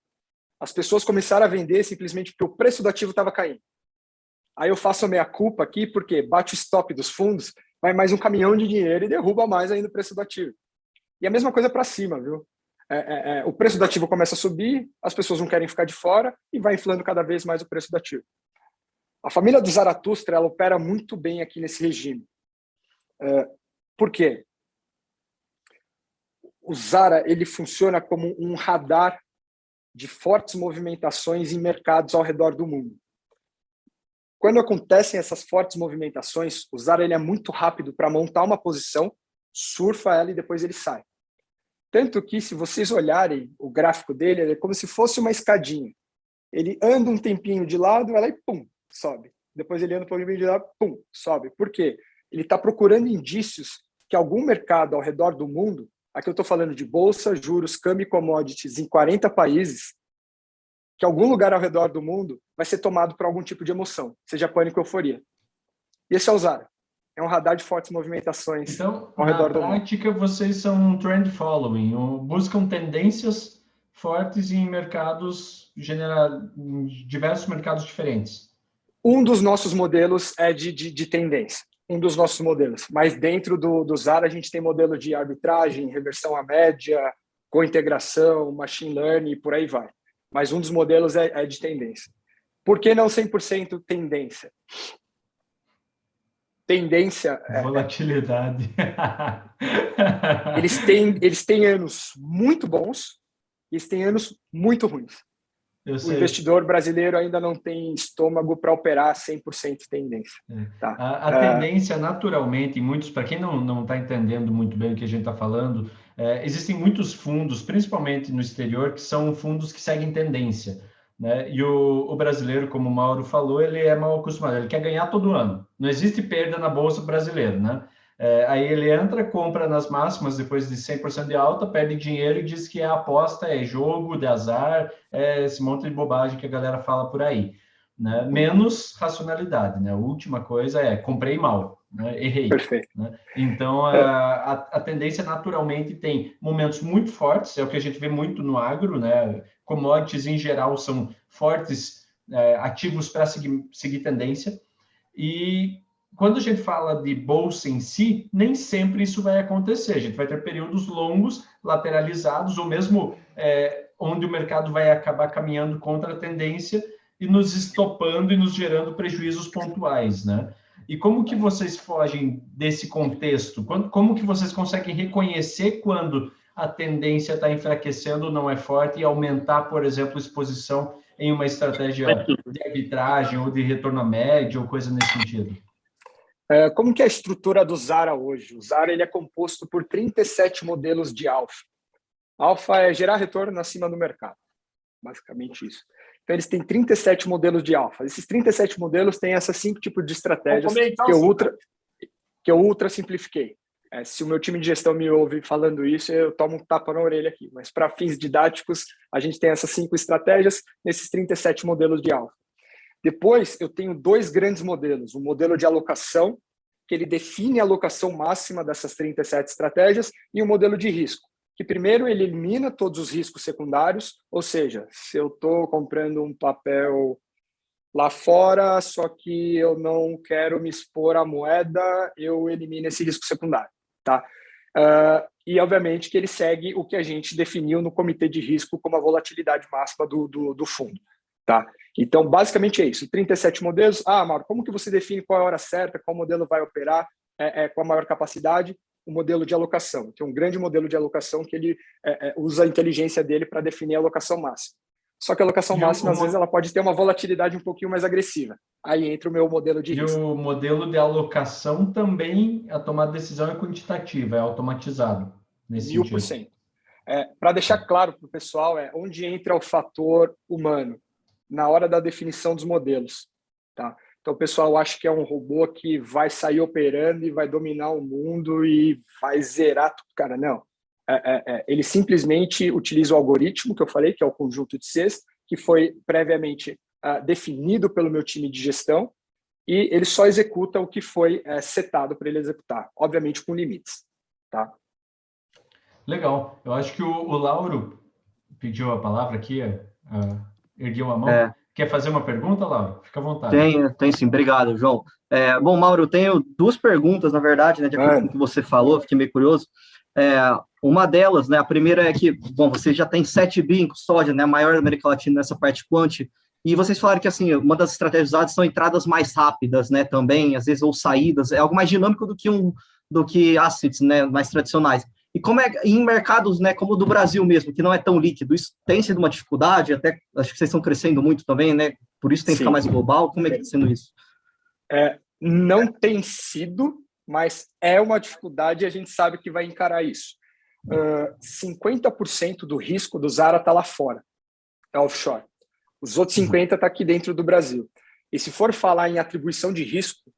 As pessoas começaram a vender simplesmente porque o preço do ativo estava caindo. Aí eu faço a meia-culpa aqui porque bate o stop dos fundos, vai mais um caminhão de dinheiro e derruba mais ainda o preço do ativo. E a mesma coisa para cima, viu? O preço do ativo começa a subir, as pessoas não querem ficar de fora e vai inflando cada vez mais o preço do ativo. A família do Zaratustra, ela opera muito bem aqui nesse regime. Por quê? O Zara, ele funciona como um radar de fortes movimentações em mercados ao redor do mundo. Quando acontecem essas fortes movimentações, o Zara ele é muito rápido para montar uma posição, surfa ela e depois ele sai. Tanto que, se vocês olharem o gráfico dele, ele é como se fosse uma escadinha. Ele anda um tempinho de lado, ela e pum, sobe. Depois ele anda um pouquinho de lado, pum, sobe. Por quê? Ele está procurando indícios que algum mercado ao redor do mundo, aqui eu estou falando de bolsa, juros, câmbio e commodities em 40 países, que algum lugar ao redor do mundo vai ser tomado por algum tipo de emoção, seja pânico ou euforia. E esse é o Zara. É um radar de fortes movimentações ao redor do mundo. Na prática, vocês são um trend following, buscam tendências fortes em mercados, em diversos mercados diferentes. Um dos nossos modelos é de tendência. Um dos nossos modelos. Mas dentro do Zara, a gente tem modelo de arbitragem, reversão à média, co-integração, machine learning e por aí vai. Mas um dos modelos é de tendência. Por que não 100% tendência? Tendência... Volatilidade. Eles têm anos muito bons e eles têm anos muito ruins. O investidor brasileiro ainda não tem estômago para operar 100% tendência. Tá? A tendência, naturalmente, para quem não está entendendo muito bem o que a gente está falando, existem muitos fundos, principalmente no exterior, que são fundos que seguem tendência. né? E o brasileiro, como o Mauro falou, ele é mal acostumado, ele quer ganhar todo ano. Não existe perda na Bolsa brasileira, né? Aí ele entra, compra nas máximas depois de 100% de alta, perde dinheiro e diz que é aposta, é jogo de azar, é esse monte de bobagem que a galera fala por aí, né? Menos racionalidade, né? A última coisa é comprei mal, né? Errei. Perfeito. Né? Então, a tendência naturalmente tem momentos muito fortes, é o que a gente vê muito no agro, né? Commodities em geral são fortes, ativos para seguir tendência, e quando a gente fala de bolsa em si, nem sempre isso vai acontecer. A gente vai ter períodos longos, lateralizados, ou mesmo onde o mercado vai acabar caminhando contra a tendência e nos estopando e nos gerando prejuízos pontuais, né? E como que vocês fogem desse contexto? Como que vocês conseguem reconhecer quando a tendência está enfraquecendo ou não é forte e aumentar, por exemplo, exposição em uma estratégia de arbitragem ou de retorno à média ou coisa nesse sentido? Como que é a estrutura do Zara hoje? O Zara ele é composto por 37 modelos de alfa. Alfa é gerar retorno acima do mercado, basicamente isso. Então, eles têm 37 modelos de alfa. Esses 37 modelos têm essas 5 tipos de estratégias que eu ultra simplifiquei. Se o meu time de gestão me ouve falando isso, eu tomo um tapa na orelha aqui. Mas, para fins didáticos, a gente tem essas 5 estratégias nesses 37 modelos de alfa. Depois, eu tenho 2 grandes modelos. O modelo de alocação, que ele define a alocação máxima dessas 37 estratégias, e o modelo de risco, que primeiro ele elimina todos os riscos secundários, ou seja, se eu estou comprando um papel lá fora, só que eu não quero me expor à moeda, eu elimino esse risco secundário. Tá? E, obviamente, que ele segue o que a gente definiu no comitê de risco como a volatilidade máxima do fundo. Tá? Então, basicamente é isso. 37 modelos. Mauro, como que você define qual é a hora certa, qual modelo vai operar com a maior capacidade? O modelo de alocação. Tem um grande modelo de alocação que ele usa a inteligência dele para definir a alocação máxima. Só que a alocação máxima, às vezes, ela pode ter uma volatilidade um pouquinho mais agressiva. Aí entra o meu modelo de risco. E o modelo de alocação também, a tomada de decisão é quantitativa, é automatizado. Nesse 1000%. Para deixar claro para o pessoal, onde entra o fator humano na hora da definição dos modelos. Tá? Então, o pessoal acha que é um robô que vai sair operando e vai dominar o mundo e vai zerar tudo. Cara, não. Ele simplesmente utiliza o algoritmo que eu falei, que é o conjunto de Cs, que foi previamente definido pelo meu time de gestão, e ele só executa o que foi setado para ele executar, obviamente com limites. Tá? Legal. Eu acho que o Lauro pediu a palavra aqui, ergueu a mão. Quer fazer uma pergunta, Lauro? Fica à vontade. Tem sim. Obrigado, João. Bom, Mauro, eu tenho 2 perguntas, na verdade, né, de acordo com o que você falou, fiquei meio curioso. Uma delas, né, a primeira é que, bom, você já tem 7 bi em custódia, né, a maior da América Latina nessa parte quant, e vocês falaram que, assim, uma das estratégias usadas são entradas mais rápidas, né, também, às vezes, ou saídas, é algo mais dinâmico do que assets, né, mais tradicionais. E como é em mercados, né, como o do Brasil mesmo, que não é tão líquido, isso tem sido uma dificuldade, até acho que vocês estão crescendo muito também, né, por isso tem que ficar mais global, como é que está sendo isso? Não tem sido, mas é uma dificuldade e a gente sabe que vai encarar isso. 50% do risco do Zara está lá fora, é offshore. Os outros 50% está aqui dentro do Brasil. E se for falar em atribuição de risco,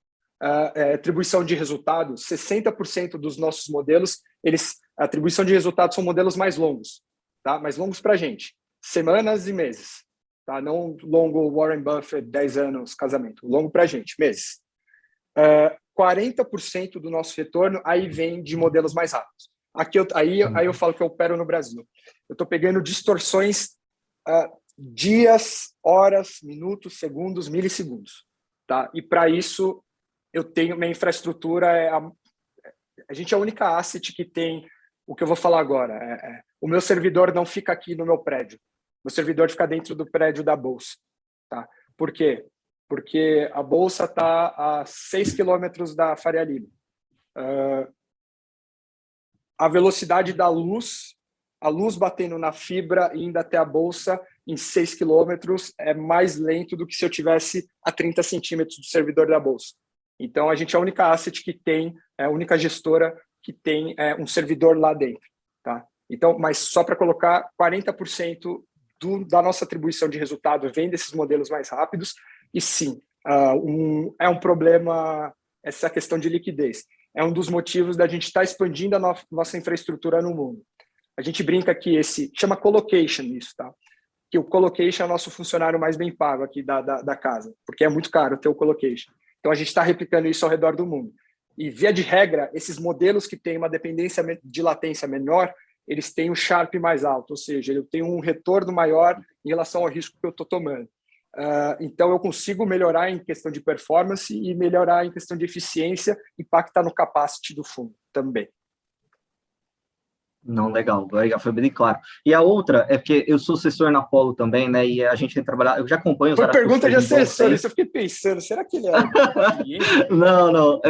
atribuição de resultado, 60% dos nossos modelos, a atribuição de resultados são modelos mais longos, tá? Mais longos para a gente, semanas e meses, tá? Não longo Warren Buffett, 10 anos, casamento, longo para a gente, meses. 40% do nosso retorno aí vem de modelos mais rápidos. Aí eu falo que eu opero no Brasil. Eu estou pegando distorções dias, horas, minutos, segundos, milissegundos, tá? E para isso eu tenho minha infraestrutura, a gente é a única asset que tem o que eu vou falar agora. O meu servidor não fica aqui no meu prédio. Meu servidor fica dentro do prédio da Bolsa. Tá? Por quê? Porque a Bolsa está a 6 quilômetros da Faria Lima. A velocidade da luz, a luz batendo na fibra e indo até a Bolsa em 6 quilômetros é mais lento do que se eu tivesse a 30 centímetros do servidor da Bolsa. Então, a gente é a única asset que tem, a única gestora que tem um servidor lá dentro. Tá? Então, mas só para colocar, 40% da nossa atribuição de resultado vem desses modelos mais rápidos, e sim, é um problema essa questão de liquidez. É um dos motivos da gente estar expandindo a nossa infraestrutura no mundo. A gente brinca que chama colocation isso, tá? Que o colocation é o nosso funcionário mais bem pago aqui da casa, porque é muito caro ter o colocation. Então, a gente está replicando isso ao redor do mundo. E, via de regra, esses modelos que têm uma dependência de latência menor, eles têm um Sharpe mais alto, ou seja, eu tenho um retorno maior em relação ao risco que eu estou tomando. Então, eu consigo melhorar em questão de performance e melhorar em questão de eficiência, impactar no capacity do fundo também. Não, legal, foi bem claro. E a outra é porque eu sou assessor na Apollo também, né? E a gente tem trabalhado, eu já acompanho os Foi pergunta de Zaratustra assessor, isso eu fiquei pensando, será que ele é cliente? Não,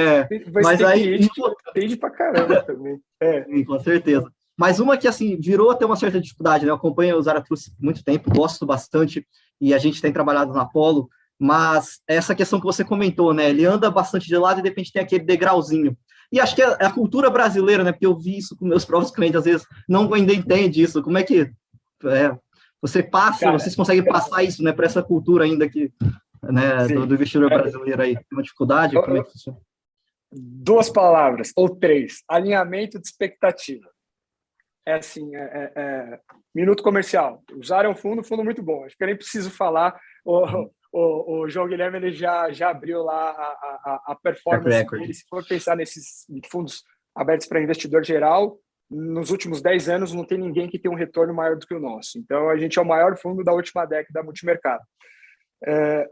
Mas tem aí cliente que entende pra caramba também. Sim, com certeza. Mas uma que, assim, virou até uma certa dificuldade, né? Eu acompanho o Zaratustra há muito tempo, gosto bastante, e a gente tem trabalhado na Apollo, mas essa questão que você comentou, né? Ele anda bastante de lado e, de repente, tem aquele degrauzinho. E acho que é a cultura brasileira, né? Porque eu vi isso com meus próprios clientes, às vezes não ainda entende isso. Como é que você passa, Cara, vocês conseguem passar isso, né? Para essa cultura ainda que, né? Do investidor brasileiro aí. Tem uma dificuldade? Como é que funciona? 2 palavras, ou 3. Alinhamento de expectativa. É assim, minuto comercial. O Zara é um fundo muito bom. Acho que eu nem preciso falar. O João Guilherme ele já abriu lá a performance dele. Se for pensar nesses fundos abertos para investidor geral, nos últimos 10 anos não tem ninguém que tenha um retorno maior do que o nosso. Então, a gente é o maior fundo da última década multimercado.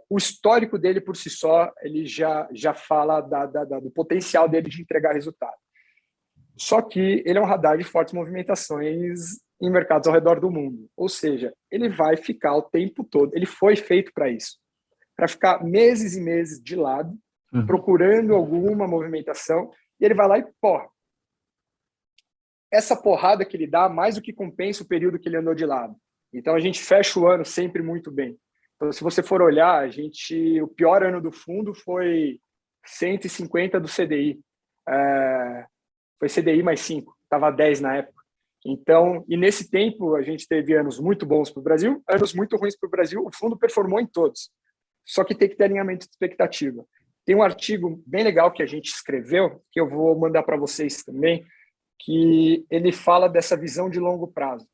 O histórico dele, por si só, ele já fala do potencial dele de entregar resultado. Só que ele é um radar de fortes movimentações em mercados ao redor do mundo. Ou seja, ele vai ficar o tempo todo, ele foi feito para isso. Para ficar meses e meses de lado, procurando alguma movimentação, e ele vai lá e porra. Essa porrada que ele dá, mais do que compensa o período que ele andou de lado. Então, a gente fecha o ano sempre muito bem. Então, se você for olhar, o pior ano do fundo foi 150 do CDI. Foi CDI mais 5, estava 10 na época. Então, e nesse tempo, a gente teve anos muito bons para o Brasil, anos muito ruins para o Brasil, o fundo performou em todos. Só que tem que ter alinhamento de expectativa. Tem um artigo bem legal que a gente escreveu, que eu vou mandar para vocês também, que ele fala dessa visão de longo prazo.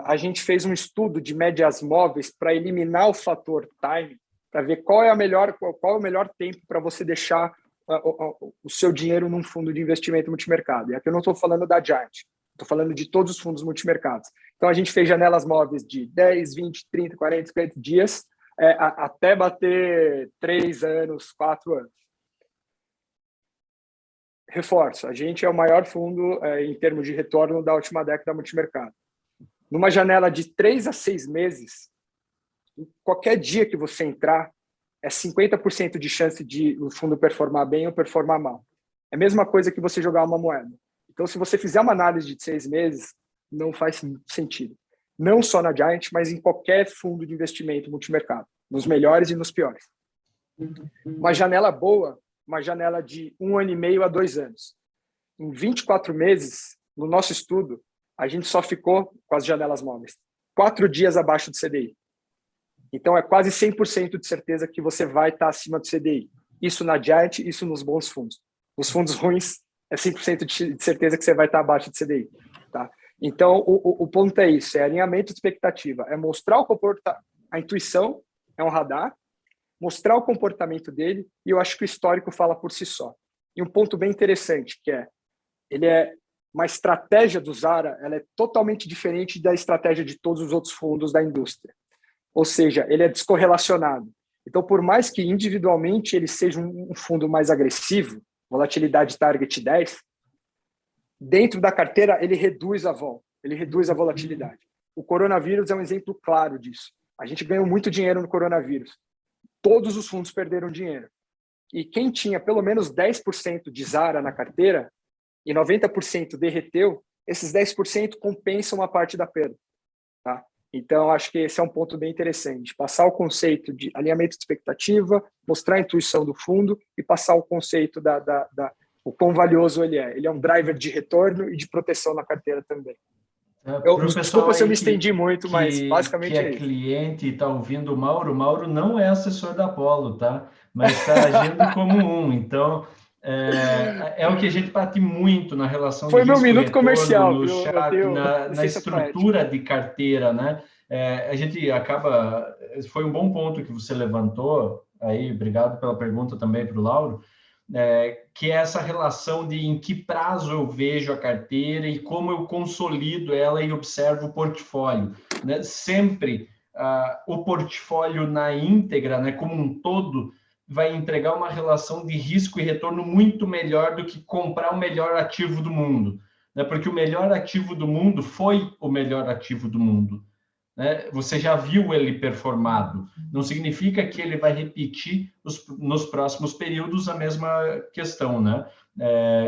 A gente fez um estudo de médias móveis para eliminar o fator time, para ver qual é o melhor tempo para você deixar o seu dinheiro num fundo de investimento multimercado. E aqui eu não estou falando da Giant, estou falando de todos os fundos multimercados. Então, a gente fez janelas móveis de 10, 20, 30, 40, 50 dias, até bater 3 anos, 4 anos. Reforço, a gente é o maior fundo em termos de retorno da última década multimercado. Numa janela de 3 a 6 meses, qualquer dia que você entrar, é 50% de chance de o fundo performar bem ou performar mal. É a mesma coisa que você jogar uma moeda. Então, se você fizer uma análise de 6 meses, não faz sentido. Não só na Giant, mas em qualquer fundo de investimento multimercado, nos melhores e nos piores. Uma janela boa, uma janela de 1 ano e meio a 2 anos. Em 24 meses, no nosso estudo, a gente só ficou com as janelas móveis 4 dias abaixo do CDI. Então, é quase 100% de certeza que você vai estar acima do CDI. Isso na Giant, isso nos bons fundos. Nos fundos ruins, é 100% de certeza que você vai estar abaixo do CDI. Tá? Então, o ponto é isso, é alinhamento de expectativa, é mostrar o comportamento, a intuição é um radar, mostrar o comportamento dele, e eu acho que o histórico fala por si só. E um ponto bem interessante, que ele é uma estratégia do Zara, ela é totalmente diferente da estratégia de todos os outros fundos da indústria. Ou seja, ele é descorrelacionado. Então, por mais que individualmente ele seja um fundo mais agressivo, volatilidade target 10, dentro da carteira ele reduz a vol, ele reduz a volatilidade. O coronavírus é um exemplo claro disso. A gente ganhou muito dinheiro no coronavírus. Todos os fundos perderam dinheiro. E quem tinha pelo menos 10% de Zara na carteira e 90% derreteu, esses 10% compensam uma parte da perda. Tá? Então, acho que esse é um ponto bem interessante. Passar o conceito de alinhamento de expectativa, mostrar a intuição do fundo e passar o conceito o quão valioso ele é. Ele é um driver de retorno e de proteção na carteira também. Desculpa se eu me estendi muito, mas basicamente que é isso. cliente e está ouvindo o Mauro não é assessor da Apollo, tá? Mas está agindo como um. Então, é o que a gente bate muito na relação de Foi meu risco e minuto retorno, comercial, no viu? Eu chat, tenho na licença estrutura de carteira, né? A gente acaba... Foi um bom ponto que você levantou, aí, obrigado pela pergunta também para o Lauro, que é essa relação de em que prazo eu vejo a carteira e como eu consolido ela e observo o portfólio, né? Sempre o portfólio na íntegra, né, como um todo, vai entregar uma relação de risco e retorno muito melhor do que comprar o melhor ativo do mundo, né? Porque o melhor ativo do mundo foi o melhor ativo do mundo, né? Você já viu ele performado. Não significa que ele vai repetir nos próximos períodos a mesma questão, né?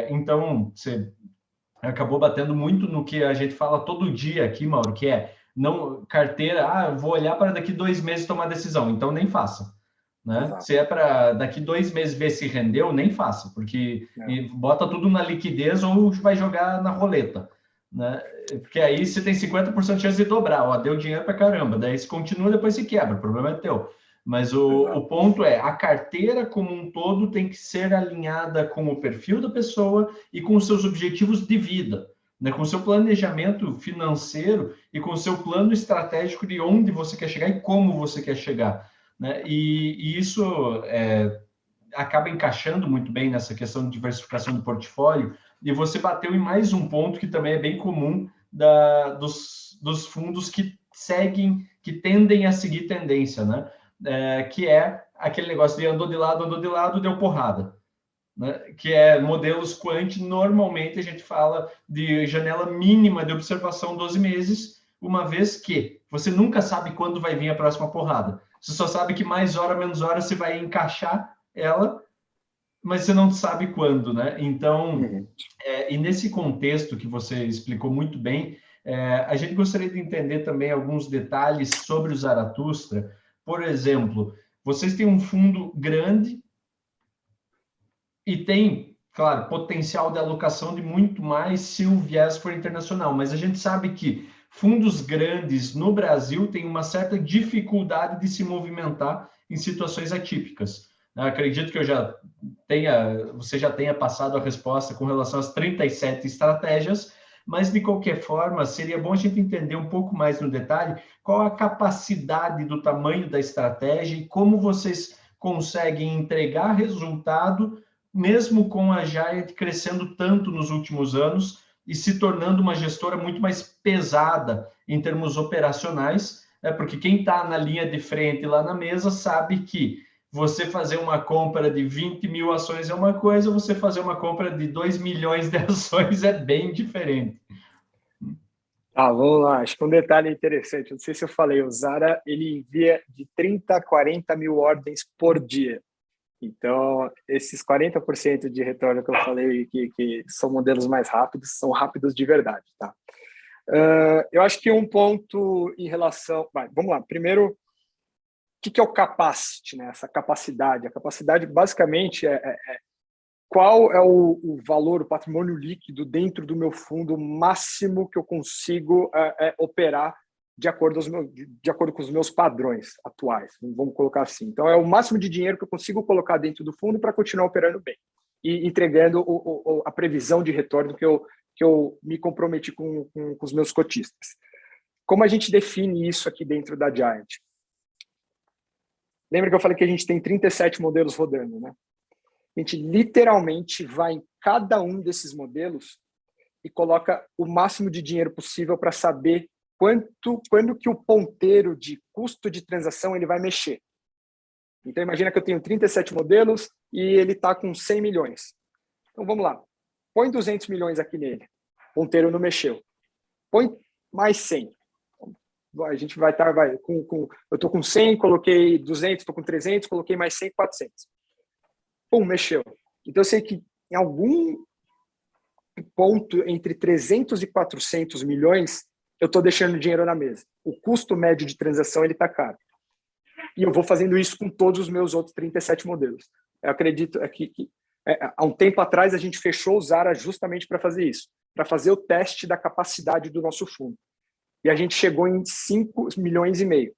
Então, você acabou batendo muito no que a gente fala todo dia aqui, Mauro, que é não carteira, vou olhar para daqui 2 meses tomar decisão, então nem faça. Né? Se é para daqui 2 meses ver se rendeu, nem faça, porque bota tudo na liquidez ou vai jogar na roleta. Né? Porque aí você tem 50% de chance de dobrar, deu dinheiro para caramba, daí se continua, depois se quebra, o problema é teu. Mas o ponto é, a carteira como um todo tem que ser alinhada com o perfil da pessoa e com os seus objetivos de vida, né? Com o seu planejamento financeiro e com o seu plano estratégico de onde você quer chegar e como você quer chegar, né? E isso acaba encaixando muito bem nessa questão de diversificação do portfólio. E você bateu em mais um ponto que também é bem comum dos fundos que tendem a seguir tendência, né? Que é aquele negócio de andou de lado, deu porrada. Né? Que é modelos quant, normalmente a gente fala de janela mínima de observação 12 meses, uma vez que você nunca sabe quando vai vir a próxima porrada. Você só sabe que mais hora, menos hora, você vai encaixar ela, mas você não sabe quando, né? Então, e nesse contexto que você explicou muito bem, a gente gostaria de entender também alguns detalhes sobre o Zaratustra. Por exemplo, vocês têm um fundo grande e tem, claro, potencial de alocação de muito mais se o viés for internacional, mas a gente sabe que fundos grandes no Brasil têm uma certa dificuldade de se movimentar em situações atípicas. Acredito que você já tenha passado a resposta com relação às 37 estratégias, mas de qualquer forma, seria bom a gente entender um pouco mais no detalhe qual a capacidade do tamanho da estratégia e como vocês conseguem entregar resultado mesmo com a Giant crescendo tanto nos últimos anos e se tornando uma gestora muito mais pesada em termos operacionais, porque quem está na linha de frente lá na mesa sabe que você fazer uma compra de 20 mil ações é uma coisa, você fazer uma compra de 2 milhões de ações é bem diferente. Vamos lá. Acho que um detalhe interessante, não sei se eu falei, o Zara ele envia de 30 a 40 mil ordens por dia. Então, esses 40% de retorno que eu falei, que são modelos mais rápidos, são rápidos de verdade, tá? Eu acho que um ponto em relação... vamos lá. Primeiro, o que é o capacity, né? Essa capacidade. A capacidade, basicamente, qual é o valor, o patrimônio líquido dentro do meu fundo máximo que eu consigo operar de acordo com os meus padrões atuais, vamos colocar assim. Então, é o máximo de dinheiro que eu consigo colocar dentro do fundo para continuar operando bem e entregando a previsão de retorno que eu me comprometi com os meus cotistas. Como a gente define isso aqui dentro da Giant? Lembra que eu falei que a gente tem 37 modelos rodando, né? A gente literalmente vai em cada um desses modelos e coloca o máximo de dinheiro possível para saber quando que o ponteiro de custo de transação ele vai mexer. Então, imagina que eu tenho 37 modelos e ele está com 100 milhões. Então, vamos lá. Põe 200 milhões aqui nele. O ponteiro não mexeu. Põe mais 100. A gente vai estar... eu estou com 100, coloquei 200, estou com 300, coloquei mais 100, 400. Pum, mexeu. Então, eu sei que em algum ponto entre 300 e 400 milhões, eu estou deixando dinheiro na mesa. O custo médio de transação está caro. E eu vou fazendo isso com todos os meus outros 37 modelos. Eu acredito que há um tempo atrás a gente fechou o Zara justamente para fazer isso, para fazer o teste da capacidade do nosso fundo. e a gente chegou em 5 milhões e meio.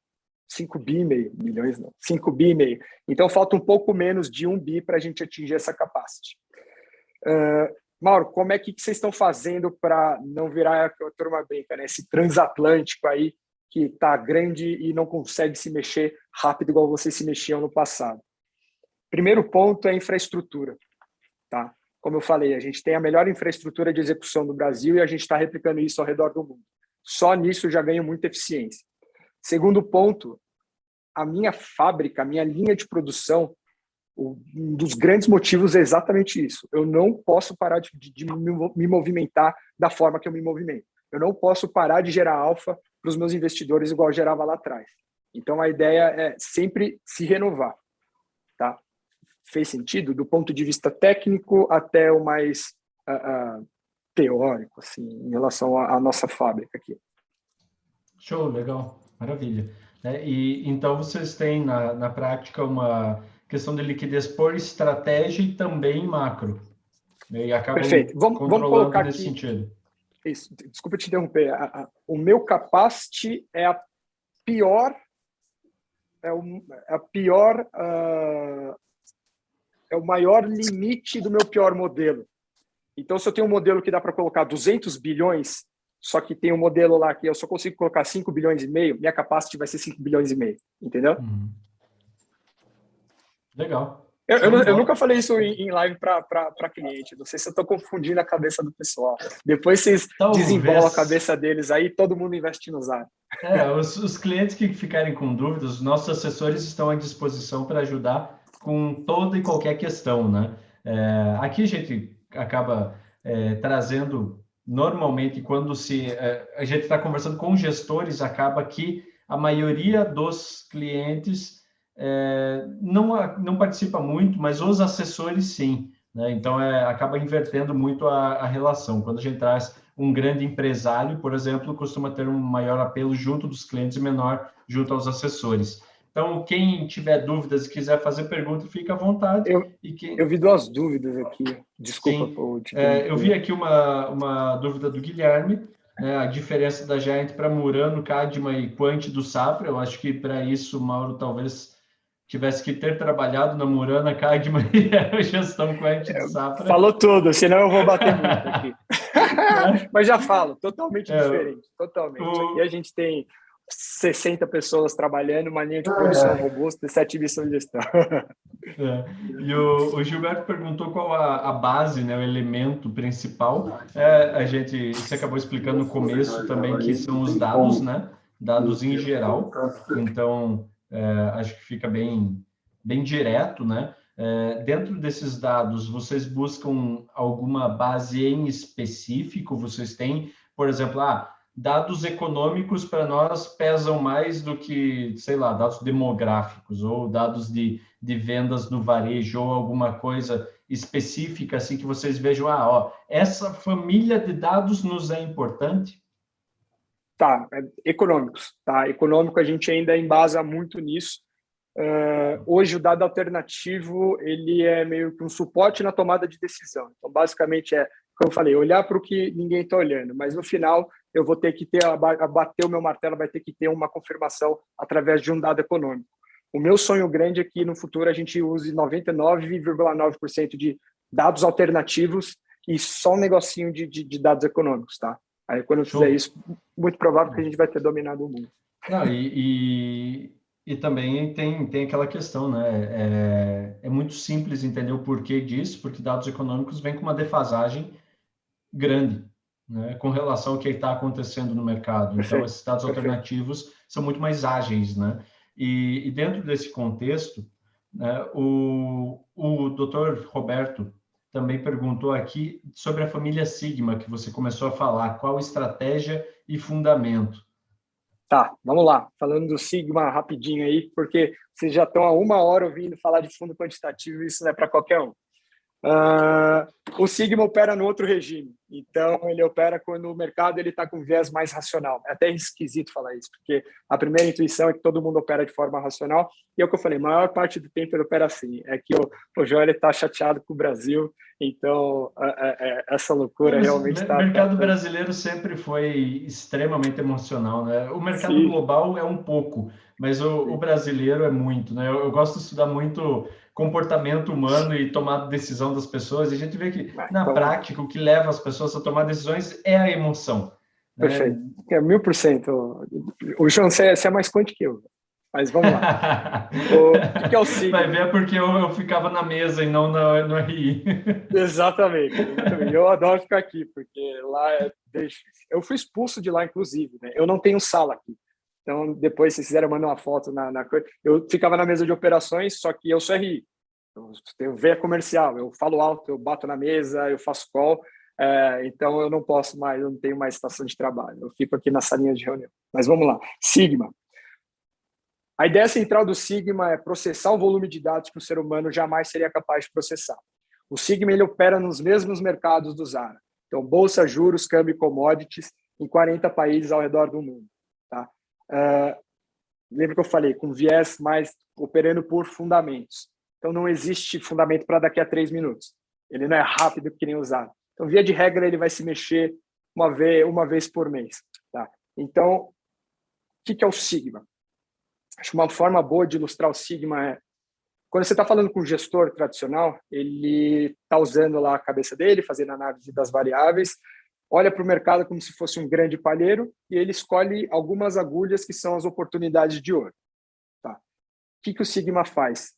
5 bi e meio, milhões não, 5 bi e meio. Então, falta um pouco menos de 1 bi para a gente atingir essa capacity. Mauro, como é que vocês estão fazendo para não virar, a turma brinca, né? Esse transatlântico aí que está grande e não consegue se mexer rápido igual vocês se mexiam no passado? Primeiro ponto é a infraestrutura. Tá? Como eu falei, a gente tem a melhor infraestrutura de execução do Brasil e a gente está replicando isso ao redor do mundo. Só nisso eu já ganho muita eficiência. Segundo ponto, a minha fábrica, a minha linha de produção, um dos grandes motivos é exatamente isso. Eu não posso parar de me movimentar da forma que eu me movimento. Eu não posso parar de gerar alfa para os meus investidores igual eu gerava lá atrás. Então, a ideia é sempre se renovar. Tá? Fez sentido? Do ponto de vista técnico até o mais teórico, assim, em relação à nossa fábrica aqui. Show, legal, maravilha. E então vocês têm na prática uma questão de liquidez por estratégia e também macro. E acabam Perfeito. Vamos colocar nesse aqui, sentido. Isso, desculpa te interromper. O meu capacity é a pior, é o maior limite do meu pior modelo. Então, se eu tenho um modelo que dá para colocar 200 bilhões, só que tem um modelo lá que eu só consigo colocar 5 bilhões e meio, minha capacity vai ser 5 bilhões e meio, entendeu? Legal. Eu nunca falei isso em live para cliente. Não sei se eu estou confundindo a cabeça do pessoal. Depois vocês desembolam a cabeça deles aí, todo mundo investe no Zara. Os clientes que ficarem com dúvidas, os nossos assessores estão à disposição para ajudar com toda e qualquer questão, né? Aqui a gente acaba trazendo, normalmente, quando a gente está conversando com gestores, acaba que a maioria dos clientes não participa muito, mas os assessores sim, né? Então acaba invertendo muito a relação. Quando a gente traz um grande empresário, por exemplo, costuma ter um maior apelo junto dos clientes e menor junto aos assessores. Então, quem tiver dúvidas e quiser fazer pergunta, fica à vontade. Eu vi duas dúvidas aqui. Desculpa. Eu vi aqui uma dúvida do Guilherme, né, a diferença da Giant para Murano, Cadma e Quant do Safra. Eu acho que para isso, Mauro, talvez tivesse que ter trabalhado na Murana, Cadma e a gestão Quant do Safra. Falou tudo, senão eu vou bater muito aqui. Mas já falo, totalmente diferente. Totalmente. Aqui a gente tem 60 pessoas trabalhando, uma linha de produção robusta e 7 missões de gestão. E o Gilberto perguntou qual a base, né, o elemento principal. Você acabou explicando no começo também que são os dados, né? Dados em geral. Então, acho que fica bem direto, né? Dentro desses dados, vocês buscam alguma base em específico? Vocês têm, por exemplo, dados econômicos para nós pesam mais do que, sei lá, dados demográficos ou dados de vendas no varejo ou alguma coisa específica, assim, que vocês vejam, essa família de dados nos é importante? Tá, econômicos, tá? Econômico a gente ainda embasa muito nisso. Hoje o dado alternativo, ele é meio que um suporte na tomada de decisão. Então, basicamente como eu falei, olhar para o que ninguém está olhando, mas no final eu vou ter que bater o meu martelo, vai ter que ter uma confirmação através de um dado econômico. O meu sonho grande é que no futuro a gente use 99,9% de dados alternativos e só um negocinho de dados econômicos, tá? Aí quando eu fizer isso, muito provável que a gente vai ter dominado o mundo. E também tem aquela questão, né? É muito simples entender o porquê disso, porque dados econômicos vêm com uma defasagem grande, né, com relação ao que está acontecendo no mercado. Então, esses dados alternativos são muito mais ágeis, né? E dentro desse contexto, né, o Dr. Roberto também perguntou aqui sobre a família Sigma, que você começou a falar. Qual estratégia e fundamento? Tá, vamos lá. Falando do Sigma rapidinho aí, porque vocês já estão há 1 hora ouvindo falar de fundo quantitativo, isso não é para qualquer um. O Sigma opera no outro regime, Então, ele opera quando o mercado está com viés mais racional. É até esquisito falar isso, porque a primeira intuição é que todo mundo opera de forma racional. E é o que eu falei, a maior parte do tempo ele opera assim. É que o João está chateado com o Brasil, então essa loucura realmente está... O mercado brasileiro sempre foi extremamente emocional, né? O mercado Sim. global é um pouco, mas o brasileiro é muito, né? Eu gosto de estudar muito comportamento humano e tomar decisão das pessoas, e a gente vê que, na prática, o que leva as pessoas a tomar decisões é a emoção. Né? Perfeito. 1000%. O João, você é mais quântico que eu. Mas vamos lá. O que é o sigma? Vai ver porque eu ficava na mesa e não no RI. Exatamente. Eu adoro ficar aqui, porque lá é difícil. Eu fui expulso de lá, inclusive. Né? Eu não tenho sala aqui. Então, depois, se quiserem mandar uma foto na coisa... Eu ficava na mesa de operações, só que eu sou RI. Eu tenho veia comercial. Eu falo alto, eu bato na mesa, eu faço call. Então, eu não posso mais, eu não tenho mais estação de trabalho. Eu fico aqui na salinha de reunião. Mas vamos lá. Sigma. A ideia central do Sigma é processar o volume de dados que o ser humano jamais seria capaz de processar. O Sigma ele opera nos mesmos mercados do Zara. Então, bolsa, juros, câmbio e commodities em 40 países ao redor do mundo. Tá? Lembra que eu falei, com viés mais operando por fundamentos. Então, não existe fundamento para daqui a 3 minutos. Ele não é rápido que nem o Zara. Então, via de regra, ele vai se mexer uma vez por mês. Tá? Então, o que é o Sigma? Acho que uma forma boa de ilustrar o Sigma é, quando você está falando com um gestor tradicional, ele está usando lá a cabeça dele, fazendo análise das variáveis, olha para o mercado como se fosse um grande palheiro e ele escolhe algumas agulhas que são as oportunidades de ouro. Tá? O que o Sigma faz?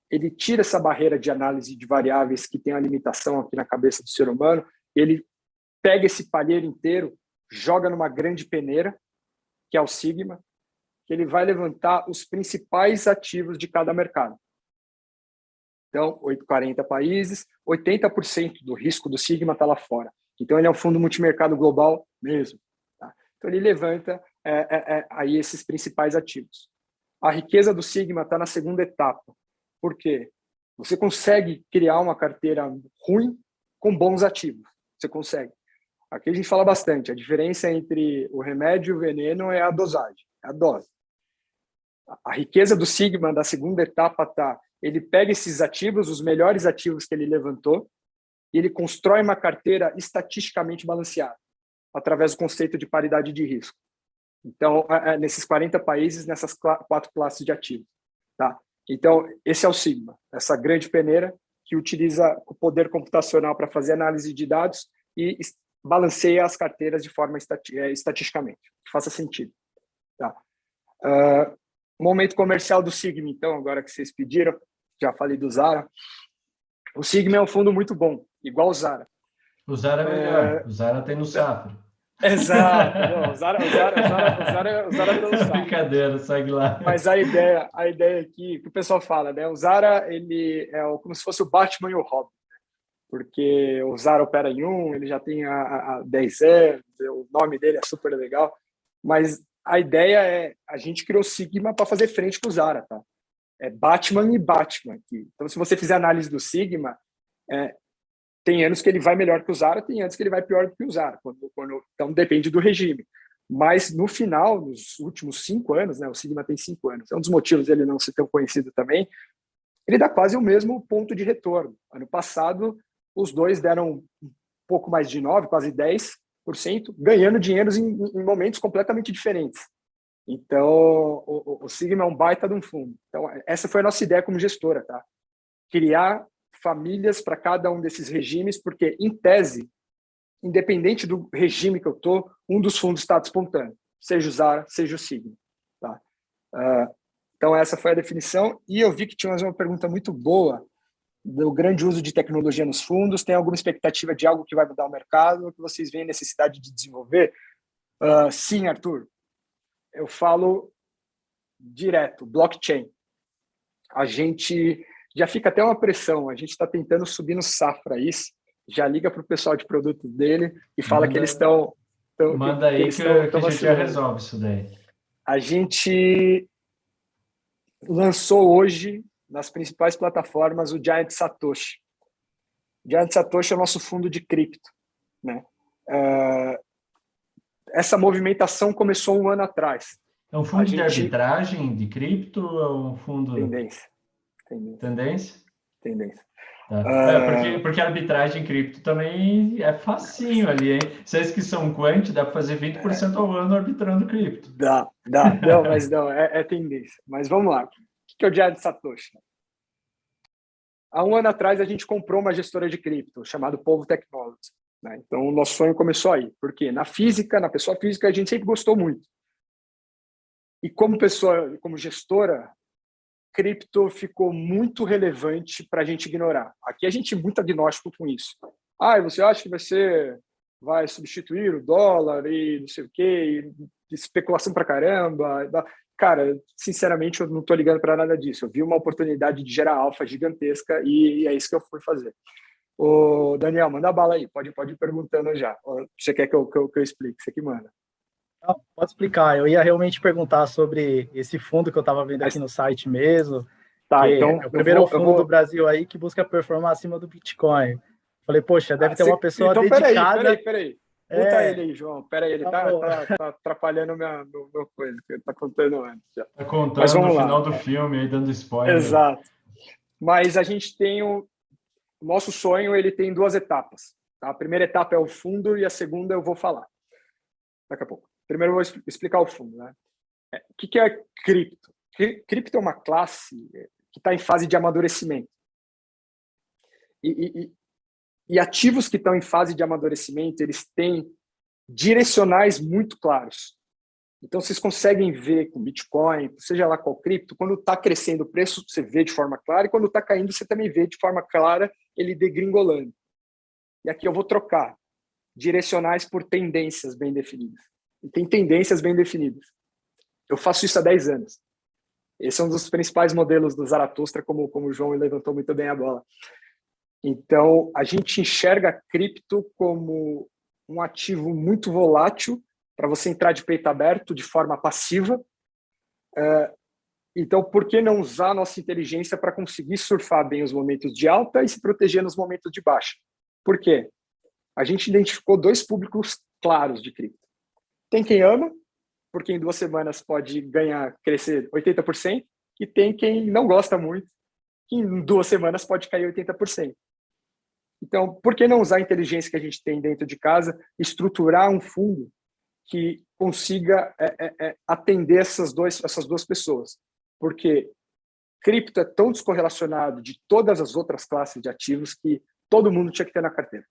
Ele tira essa barreira de análise de variáveis que tem a limitação aqui na cabeça do ser humano, ele pega esse palheiro inteiro, joga numa grande peneira, que é o Sigma, que ele vai levantar os principais ativos de cada mercado. Então, 40 países, 80% do risco do Sigma está lá fora. Então, ele é um fundo multimercado global mesmo. Tá? Então, ele levanta aí esses principais ativos. A riqueza do Sigma está na segunda etapa. Por quê? Você consegue criar uma carteira ruim com bons ativos. Você consegue. Aqui a gente fala bastante. A diferença entre o remédio e o veneno é a dosagem, é a dose. A riqueza do Sigma da segunda etapa está, ele pega esses ativos, os melhores ativos que ele levantou, e ele constrói uma carteira estatisticamente balanceada, através do conceito de paridade de risco. Então, nesses 40 países, nessas 4 classes de ativos. Tá? Então, esse é o Sigma, essa grande peneira que utiliza o poder computacional para fazer análise de dados e balanceia as carteiras de forma estatisticamente, que faça sentido. Tá? Momento comercial do Sigma, então, agora que vocês pediram, já falei do Zara. O Sigma é um fundo muito bom, igual o Zara. O Zara é melhor, o Zara tem no Safra. Exato, não, o Zara tem no Safra. Brincadeira, segue lá. Mas a ideia aqui, que o pessoal fala, né? O Zara, ele é como se fosse o Batman e o Robin. Porque o Zara opera em ele já tem há 10 anos, o nome dele é super legal, mas a ideia é, a gente criou o Sigma para fazer frente com o Zara, tá? É Batman e Batman aqui. Então, se você fizer análise do Sigma, tem anos que ele vai melhor que o Zara, tem anos que ele vai pior do que o Zara. Então, depende do regime. Mas, no final, nos últimos 5 anos, né, o Sigma tem 5 anos, é um dos motivos dele não ser tão conhecido também, ele dá quase o mesmo ponto de retorno. Ano passado, os dois deram um pouco mais de 9%, quase 10%, ganhando dinheiros em momentos completamente diferentes. Então, o Sigma é um baita de um fundo. Então, essa foi a nossa ideia como gestora, tá? Criar famílias para cada um desses regimes, porque, em tese, independente do regime que eu estou, um dos fundos está despontando, seja o Zara, seja o Sigma. Tá? Então, essa foi a definição. E eu vi que tinha mais uma pergunta muito boa do grande uso de tecnologia nos fundos. Tem alguma expectativa de algo que vai mudar o mercado, que vocês veem necessidade de desenvolver? Sim, Arthur. Eu falo direto, blockchain. A gente já fica até uma pressão, a gente está tentando subir no Safra isso, já liga para o pessoal de produto dele e fala que eles estão... Manda aí que a gente já resolve isso daí. A gente lançou hoje, nas principais plataformas, o Giant Satoshi. O Giant Satoshi é o nosso fundo de cripto, né? Essa movimentação começou um ano atrás. É um fundo de arbitragem de cripto ou é um fundo... Tendência? Tá. Porque a arbitragem cripto também é facinho ali, hein? Vocês que são quant, dá para fazer 20% ao ano arbitrando cripto. Dá. Não, mas não, é tendência. Mas vamos lá. O que é o Giant Satoshi? Há um ano atrás, a gente comprou uma gestora de cripto, chamada Polvo Technologies, né? Então, o nosso sonho começou aí. Porque na pessoa física, a gente sempre gostou muito. E como gestora, cripto ficou muito relevante para a gente ignorar. Aqui a gente é muito agnóstico com isso. Você acha que vai substituir o dólar e não sei o quê, e especulação para caramba? Cara, sinceramente, eu não estou ligando para nada disso. Eu vi uma oportunidade de gerar alfa gigantesca e é isso que eu fui fazer. Ô, Daniel, manda bala aí. Pode ir perguntando já. Você quer que eu explique? Você que manda. Pode explicar. Eu ia realmente perguntar sobre esse fundo que eu estava vendo aqui no site mesmo. Tá, então é o primeiro fundo do Brasil aí que busca performar acima do Bitcoin. Falei, poxa, deve ter uma pessoa dedicada... Peraí. Puta ele aí, João. Peraí, ele tá atrapalhando meu coisa, que ele tá contando antes. Já. Tá contando no final do filme, aí dando spoiler. Exato. Mas a gente tem o nosso sonho, ele tem 2 etapas. Tá? A primeira etapa é o fundo e a segunda eu vou falar daqui a pouco. Primeiro eu vou explicar o fundo, né? O que é cripto? Cripto é uma classe que está em fase de amadurecimento. E ativos que estão em fase de amadurecimento, eles têm direcionais muito claros. Então, vocês conseguem ver com Bitcoin, seja lá qual cripto, quando está crescendo o preço, você vê de forma clara, e quando está caindo, você também vê de forma clara ele degringolando. E aqui eu vou trocar direcionais por tendências bem definidas. E tem tendências bem definidas. Eu faço isso há 10 anos. Esse é um dos principais modelos do Zaratustra, como o João levantou muito bem a bola. Então, a gente enxerga a cripto como um ativo muito volátil para você entrar de peito aberto de forma passiva. Então, por que não usar a nossa inteligência para conseguir surfar bem os momentos de alta e se proteger nos momentos de baixa? Por quê? A gente identificou 2 públicos claros de cripto. Tem quem ama, porque em 2 semanas pode crescer 80%, e tem quem não gosta muito, que em 2 semanas pode cair 80%. Então, por que não usar a inteligência que a gente tem dentro de casa, estruturar um fundo que consiga atender essas duas pessoas? Porque cripto é tão descorrelacionado de todas as outras classes de ativos que todo mundo tinha que ter na carteira.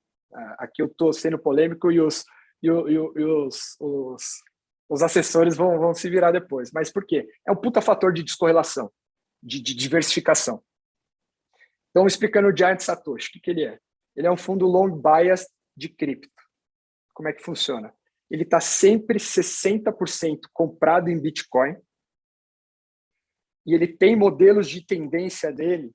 Aqui eu estou sendo polêmico e os assessores vão se virar depois. Mas por quê? É um puta fator de descorrelação, de diversificação. Então, explicando o Giant Satoshi, o que ele é? Ele é um fundo long bias de cripto. Como é que funciona? Ele está sempre 60% comprado em Bitcoin e ele tem modelos de tendência dele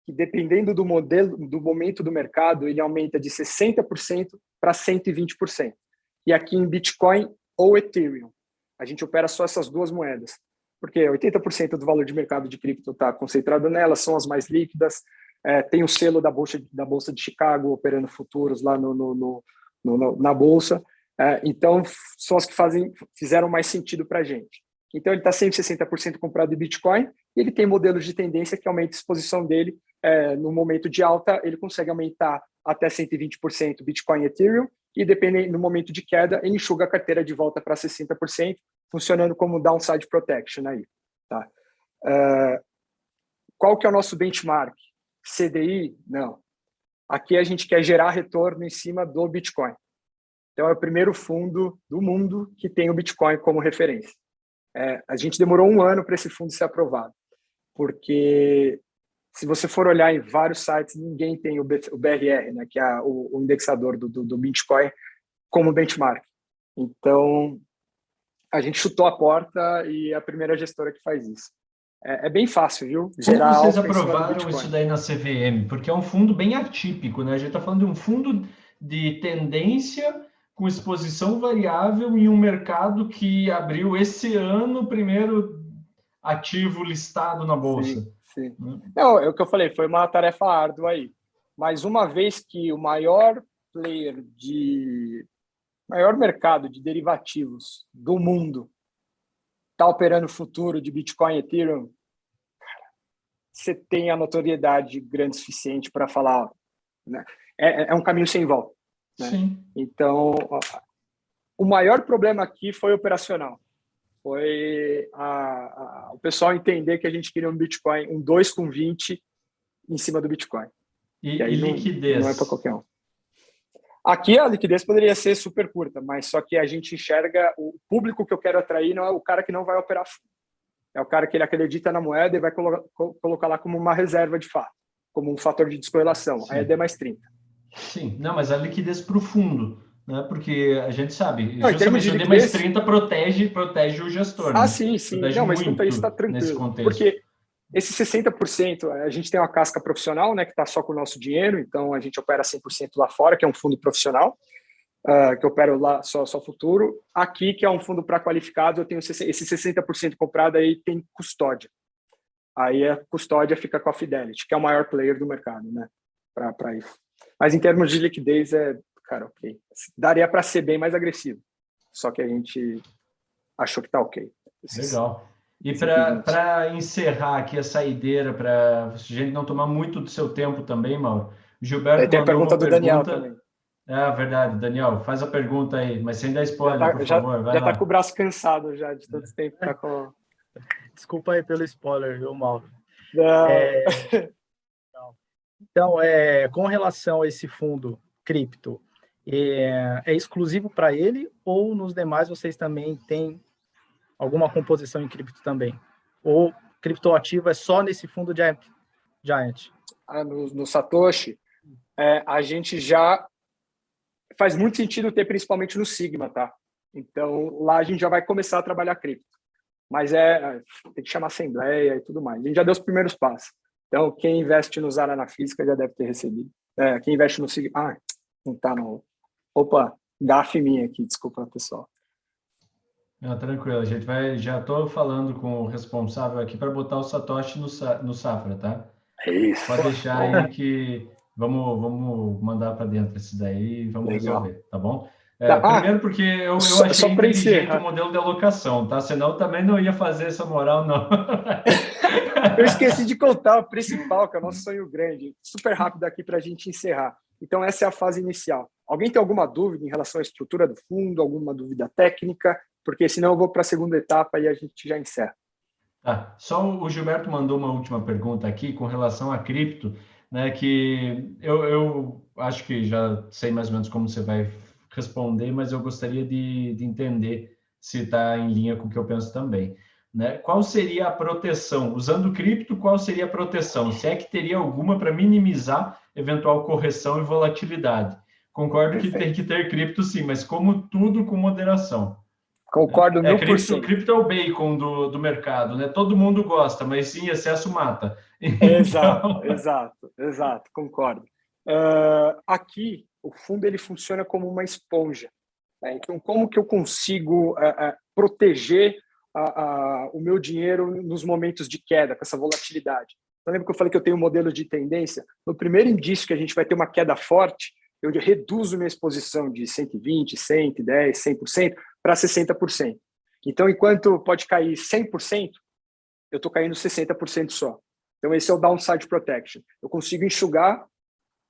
que, dependendo do momento do mercado, ele aumenta de 60% para 120%. E aqui em Bitcoin ou Ethereum. A gente opera só essas 2 moedas, porque 80% do valor de mercado de cripto está concentrado nelas, são as mais líquidas. Tem o selo da Bolsa de Chicago operando futuros lá na Bolsa. Então, são as que fizeram mais sentido para a gente. Então, ele está sempre 60% comprado em Bitcoin e ele tem modelos de tendência que aumentam a exposição dele. No momento de alta, ele consegue aumentar até 120% Bitcoin e Ethereum e, dependendo no momento de queda, ele enxuga a carteira de volta para 60%, funcionando como downside protection aí. Tá? Qual que é o nosso benchmark? CDI? Não. Aqui a gente quer gerar retorno em cima do Bitcoin. Então, é o primeiro fundo do mundo que tem o Bitcoin como referência. A gente demorou 1 ano para esse fundo ser aprovado, porque se você for olhar em vários sites, ninguém tem o BRR, né, que é o indexador do Bitcoin, como benchmark. Então, a gente chutou a porta e é a primeira gestora que faz isso. É bem fácil, viu? Como vocês aprovaram isso daí na CVM? Porque é um fundo bem atípico, né? A gente está falando de um fundo de tendência com exposição variável em um mercado que abriu esse ano o primeiro ativo listado na Bolsa. Sim. Não, é o que eu falei, foi uma tarefa árdua aí. Mas uma vez que o maior player de maior mercado de derivativos do mundo está operando o futuro de Bitcoin e Ethereum, você tem a notoriedade grande o suficiente para falar, né? É um caminho sem volta, né? Sim. Então, o maior problema aqui foi operacional. Foi o pessoal entender que a gente queria um Bitcoin, um 2,20 em cima do Bitcoin. E aí liquidez? Não é para qualquer um. Aqui a liquidez poderia ser super curta, mas só que a gente enxerga o público que eu quero atrair não é o cara que não vai operar fundo. É o cara que ele acredita na moeda e vai colocar lá como uma reserva de fato, como um fator de descorrelação. Sim. Aí é D mais 30. Sim, não, mas a liquidez para o fundo, né? Porque a gente sabe, Não, justamente o D mais 30 protege o gestor. Né? Sim. Protege não, mas quanto a isso está nesse tranquilo. contexto. Porque esse 60%, a gente tem uma casca profissional, né, que está só com o nosso dinheiro, então a gente opera 100% lá fora, que é um fundo profissional, que eu opero lá só futuro. Aqui, que é um fundo pré-qualificado, eu tenho esse 60% comprado, aí tem custódia. Aí a custódia fica com a Fidelity, que é o maior player do mercado, né, para isso. Mas em termos de liquidez, cara, ok. Daria para ser bem mais agressivo, só que a gente achou que tá ok. Legal. E para encerrar aqui a saideira, para a gente não tomar muito do seu tempo também, Mauro, Gilberto tem a pergunta do Daniel também. Verdade. Daniel, faz a pergunta aí, mas sem dar spoiler, por favor. Vai já lá. Tá com o braço cansado já, de tanto tempo tá com... Desculpa aí pelo spoiler, viu, Mauro? Não. Então, com relação a esse fundo cripto, é exclusivo para ele ou nos demais vocês também têm alguma composição em cripto também? Ou criptoativo é só nesse fundo Giant? No Satoshi, a gente já faz muito sentido ter principalmente no Sigma, tá? Então, lá a gente já vai começar a trabalhar cripto. Mas tem que chamar assembleia e tudo mais. A gente já deu os primeiros passos. Então, quem investe no Zara na física já deve ter recebido. Quem investe no Sigma... não tá no... Opa, gafe minha aqui, desculpa, pessoal. Não, tranquilo, a gente já estou falando com o responsável aqui para botar o Satoshi no Safra, tá? Isso. Pode deixar aí que vamos mandar para dentro esse daí e vamos resolver, tá bom? Primeiro porque eu achei inteligente o modelo de alocação, tá? Senão eu também não ia fazer essa moral, não. Eu esqueci de contar o principal, que é o nosso sonho grande. Super rápido aqui para a gente encerrar. Então, essa é a fase inicial. Alguém tem alguma dúvida em relação à estrutura do fundo, alguma dúvida técnica? Porque senão eu vou para a segunda etapa e a gente já encerra. Tá. Só o Gilberto mandou uma última pergunta aqui com relação a cripto, né? Que eu acho que já sei mais ou menos como você vai responder, mas eu gostaria de entender se está em linha com o que eu penso também. Né? Qual seria a proteção? Usando cripto, qual seria a proteção? Se é que teria alguma para minimizar eventual correção e volatilidade? Concordo que tem que ter cripto sim, mas como tudo com moderação. Concordo 1000%. Cripto é o bacon do mercado, né? Todo mundo gosta, mas em excesso mata. Exato, concordo. Aqui, o fundo ele funciona como uma esponja. Né? Então, como que eu consigo proteger o meu dinheiro nos momentos de queda, com essa volatilidade? Então, lembra que eu falei que eu tenho um modelo de tendência? No primeiro indício que a gente vai ter uma queda forte, eu reduzo minha exposição de 120%, 110%, 100% para 60%. Então, enquanto pode cair 100%, eu estou caindo 60% só. Então, esse é o downside protection. Eu consigo enxugar,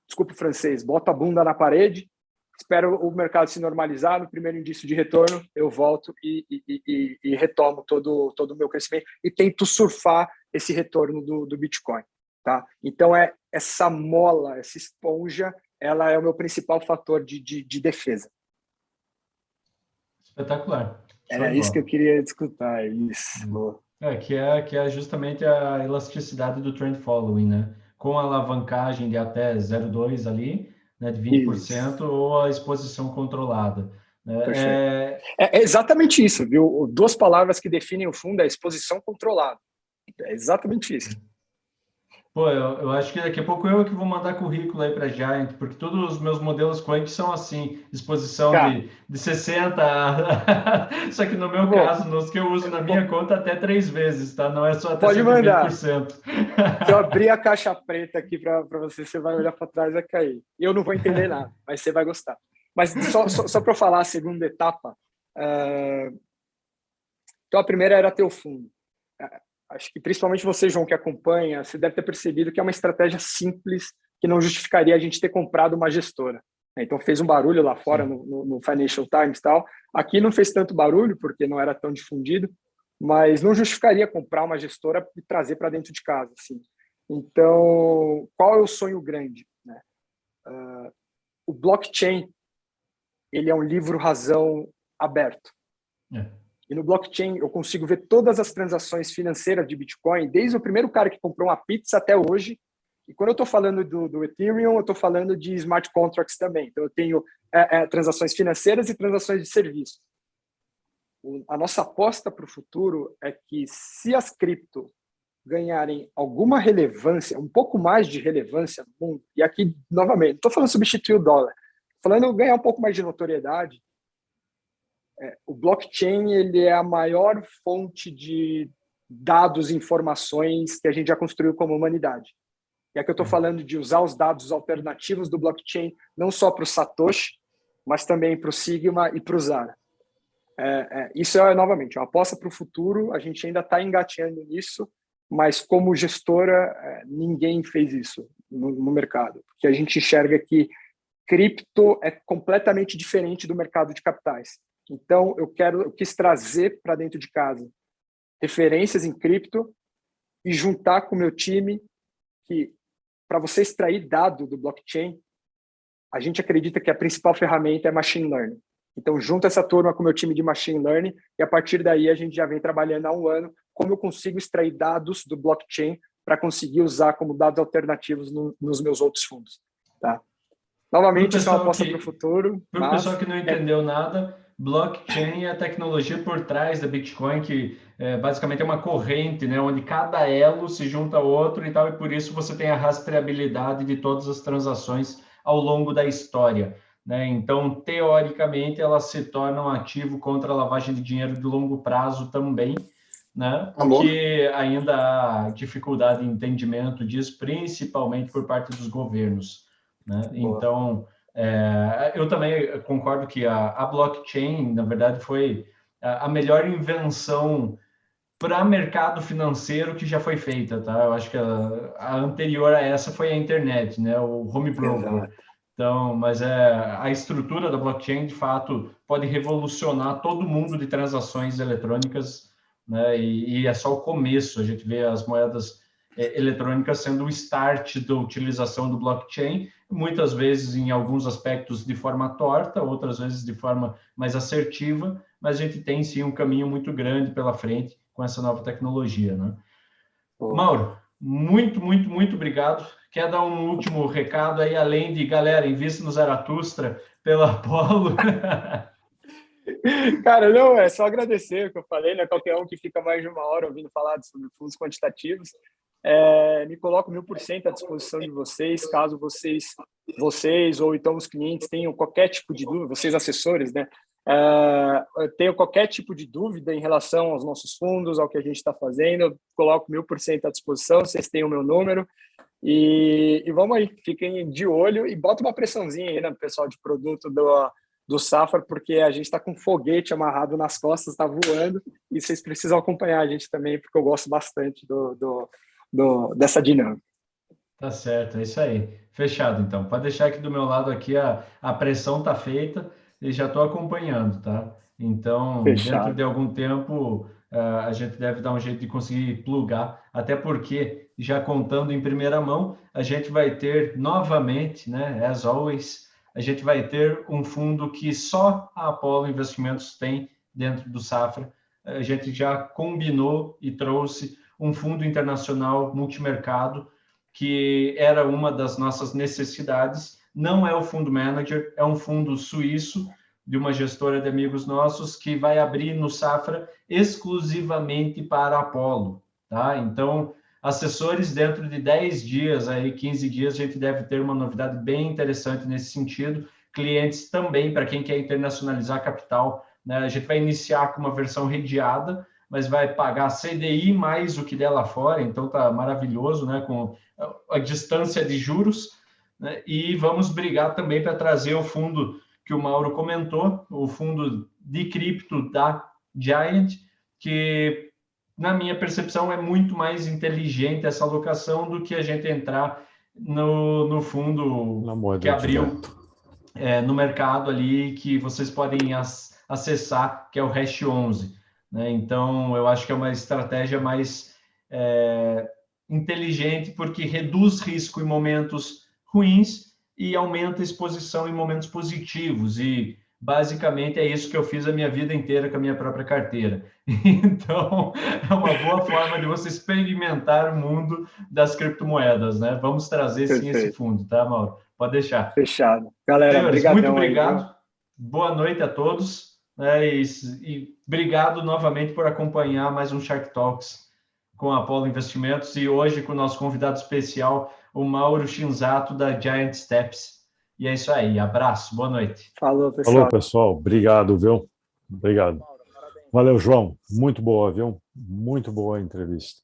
desculpa o francês, boto a bunda na parede, espero o mercado se normalizar, no primeiro indício de retorno, eu volto e retomo todo o meu crescimento e tento surfar esse retorno do Bitcoin. Tá? Então, essa mola, essa esponja, ela é o meu principal fator de defesa. Espetacular. Era isso que eu queria discutir. Isso. Que é justamente a elasticidade do trend following, né? Com a alavancagem de até 0,2 ali, né, de 20%, isso. Ou a exposição controlada. Né? É exatamente isso, viu? Duas palavras que definem o fundo é exposição controlada. É exatamente isso. Pô, eu acho que daqui a pouco eu que vou mandar currículo aí para Giant, porque todos os meus modelos Quant são assim, exposição de 60%, só que no meu caso, nos que eu uso na minha conta, até 3 vezes, tá? Não é só até 120%. Se eu abrir a caixa preta aqui para você vai olhar para trás e vai cair. Eu não vou entender nada, mas você vai gostar. Mas só para eu falar a segunda etapa, então a primeira era ter o fundo. Acho que principalmente você, João, que acompanha, você deve ter percebido que é uma estratégia simples que não justificaria a gente ter comprado uma gestora. Então fez um barulho lá fora no Financial Times e tal. Aqui não fez tanto barulho porque não era tão difundido, mas não justificaria comprar uma gestora e trazer para dentro de casa. Assim. Então, qual é o sonho grande? Né? O blockchain, ele é um livro-razão aberto. E no blockchain eu consigo ver todas as transações financeiras de Bitcoin, desde o primeiro cara que comprou uma pizza até hoje. E quando eu estou falando do Ethereum, eu estou falando de smart contracts também. Então eu tenho transações financeiras e transações de serviço. A nossa aposta para o futuro é que se as cripto ganharem alguma relevância, um pouco mais de relevância no mundo, e aqui, novamente, não estou falando substituir o dólar, estou falando ganhar um pouco mais de notoriedade, o blockchain ele é a maior fonte de dados e informações que a gente já construiu como humanidade. E aqui eu estou falando de usar os dados alternativos do blockchain, não só para o Satoshi, mas também para o Sigma e para o Zara. Isso novamente, uma aposta para o futuro, a gente ainda está engateando nisso, mas como gestora, ninguém fez isso no mercado, porque a gente enxerga que cripto é completamente diferente do mercado de capitais. Então, eu quis trazer para dentro de casa referências em cripto e juntar com o meu time que, para você extrair dado do blockchain, a gente acredita que a principal ferramenta é machine learning. Então, junta essa turma com o meu time de machine learning e, a partir daí, a gente já vem trabalhando há um ano como eu consigo extrair dados do blockchain para conseguir usar como dados alternativos nos meus outros fundos. Tá? Novamente, isso é uma aposta para o futuro. Para o pessoal que não entendeu nada, blockchain é a tecnologia por trás da Bitcoin, que basicamente é uma corrente, né, onde cada elo se junta a outro e tal, e por isso você tem a rastreabilidade de todas as transações ao longo da história. Né? Então, teoricamente, ela se torna um ativo contra a lavagem de dinheiro de longo prazo também, né? Porque ainda há dificuldade em entendimento disso, principalmente por parte dos governos. Né? Então, eu também concordo que a blockchain, na verdade, foi a melhor invenção para mercado financeiro que já foi feita. Tá? Eu acho que a anterior a essa foi a internet, né? O home broker. Então, mas a estrutura da blockchain, de fato, pode revolucionar todo mundo de transações eletrônicas, né? E é só o começo. A gente vê as moedas eletrônicas sendo o start da utilização do blockchain, muitas vezes em alguns aspectos de forma torta, outras vezes de forma mais assertiva, mas a gente tem sim um caminho muito grande pela frente com essa nova tecnologia, né? Mauro, muito, muito, muito obrigado. Quer dar um último recado aí, além de, galera, invista no Zaratustra pela Apollo? Cara, não, é só agradecer o que eu falei, né? Qualquer um que fica mais de uma hora ouvindo falar sobre fundos quantitativos, me coloco 1000% à disposição de vocês, caso vocês ou então os clientes tenham qualquer tipo de dúvida, vocês assessores, né? Tenham qualquer tipo de dúvida em relação aos nossos fundos, ao que a gente está fazendo, eu coloco 1000% à disposição, vocês têm o meu número. E vamos aí, fiquem de olho e bota uma pressãozinha aí no pessoal de produto do Safra, porque a gente está com um foguete amarrado nas costas, está voando, e vocês precisam acompanhar a gente também, porque eu gosto bastante dessa dinâmica. Tá certo, é isso aí. Fechado, então. Pode deixar aqui do meu lado aqui, a pressão tá feita e já estou acompanhando, tá? Então, Fechado. Dentro de algum tempo, a gente deve dar um jeito de conseguir plugar, até porque, já contando em primeira mão, a gente vai ter novamente, né, as always, a gente vai ter um fundo que só a Apollo Investimentos tem dentro do Safra. A gente já combinou e trouxe um fundo internacional multimercado, que era uma das nossas necessidades. Não é o fundo manager, é um fundo suíço, de uma gestora de amigos nossos, que vai abrir no Safra exclusivamente para a Apollo. Tá? Então, assessores, dentro de 10 dias, aí 15 dias, a gente deve ter uma novidade bem interessante nesse sentido. Clientes também, para quem quer internacionalizar capital, né? A gente vai iniciar com uma versão redeada, mas vai pagar CDI mais o que der lá fora, então tá maravilhoso, né? Com a distância de juros, né? E vamos brigar também para trazer o fundo que o Mauro comentou, o fundo de cripto da Giant, que, na minha percepção, é muito mais inteligente essa alocação do que a gente entrar no fundo que abriu no mercado ali, que vocês podem acessar, que é o Hash 11. Né? Então, eu acho que é uma estratégia mais inteligente, porque reduz risco em momentos ruins e aumenta a exposição em momentos positivos. E, basicamente, é isso que eu fiz a minha vida inteira com a minha própria carteira. Então, é uma boa forma de você experimentar o mundo das criptomoedas, né? Vamos trazer, sim, esse fundo, tá, Mauro? Pode deixar. Fechado. Galera, senhores, muito obrigado. Aí, boa noite a todos. Né? E obrigado novamente por acompanhar mais um Shark Talks com a Apollo Investimentos e hoje com o nosso convidado especial, o Mauro Shinzato, da Giant Steps. E é isso aí. Abraço. Boa noite. Falou, pessoal. Falou, pessoal. Obrigado, viu? Obrigado. Valeu, João. Muito boa, viu? Muito boa a entrevista.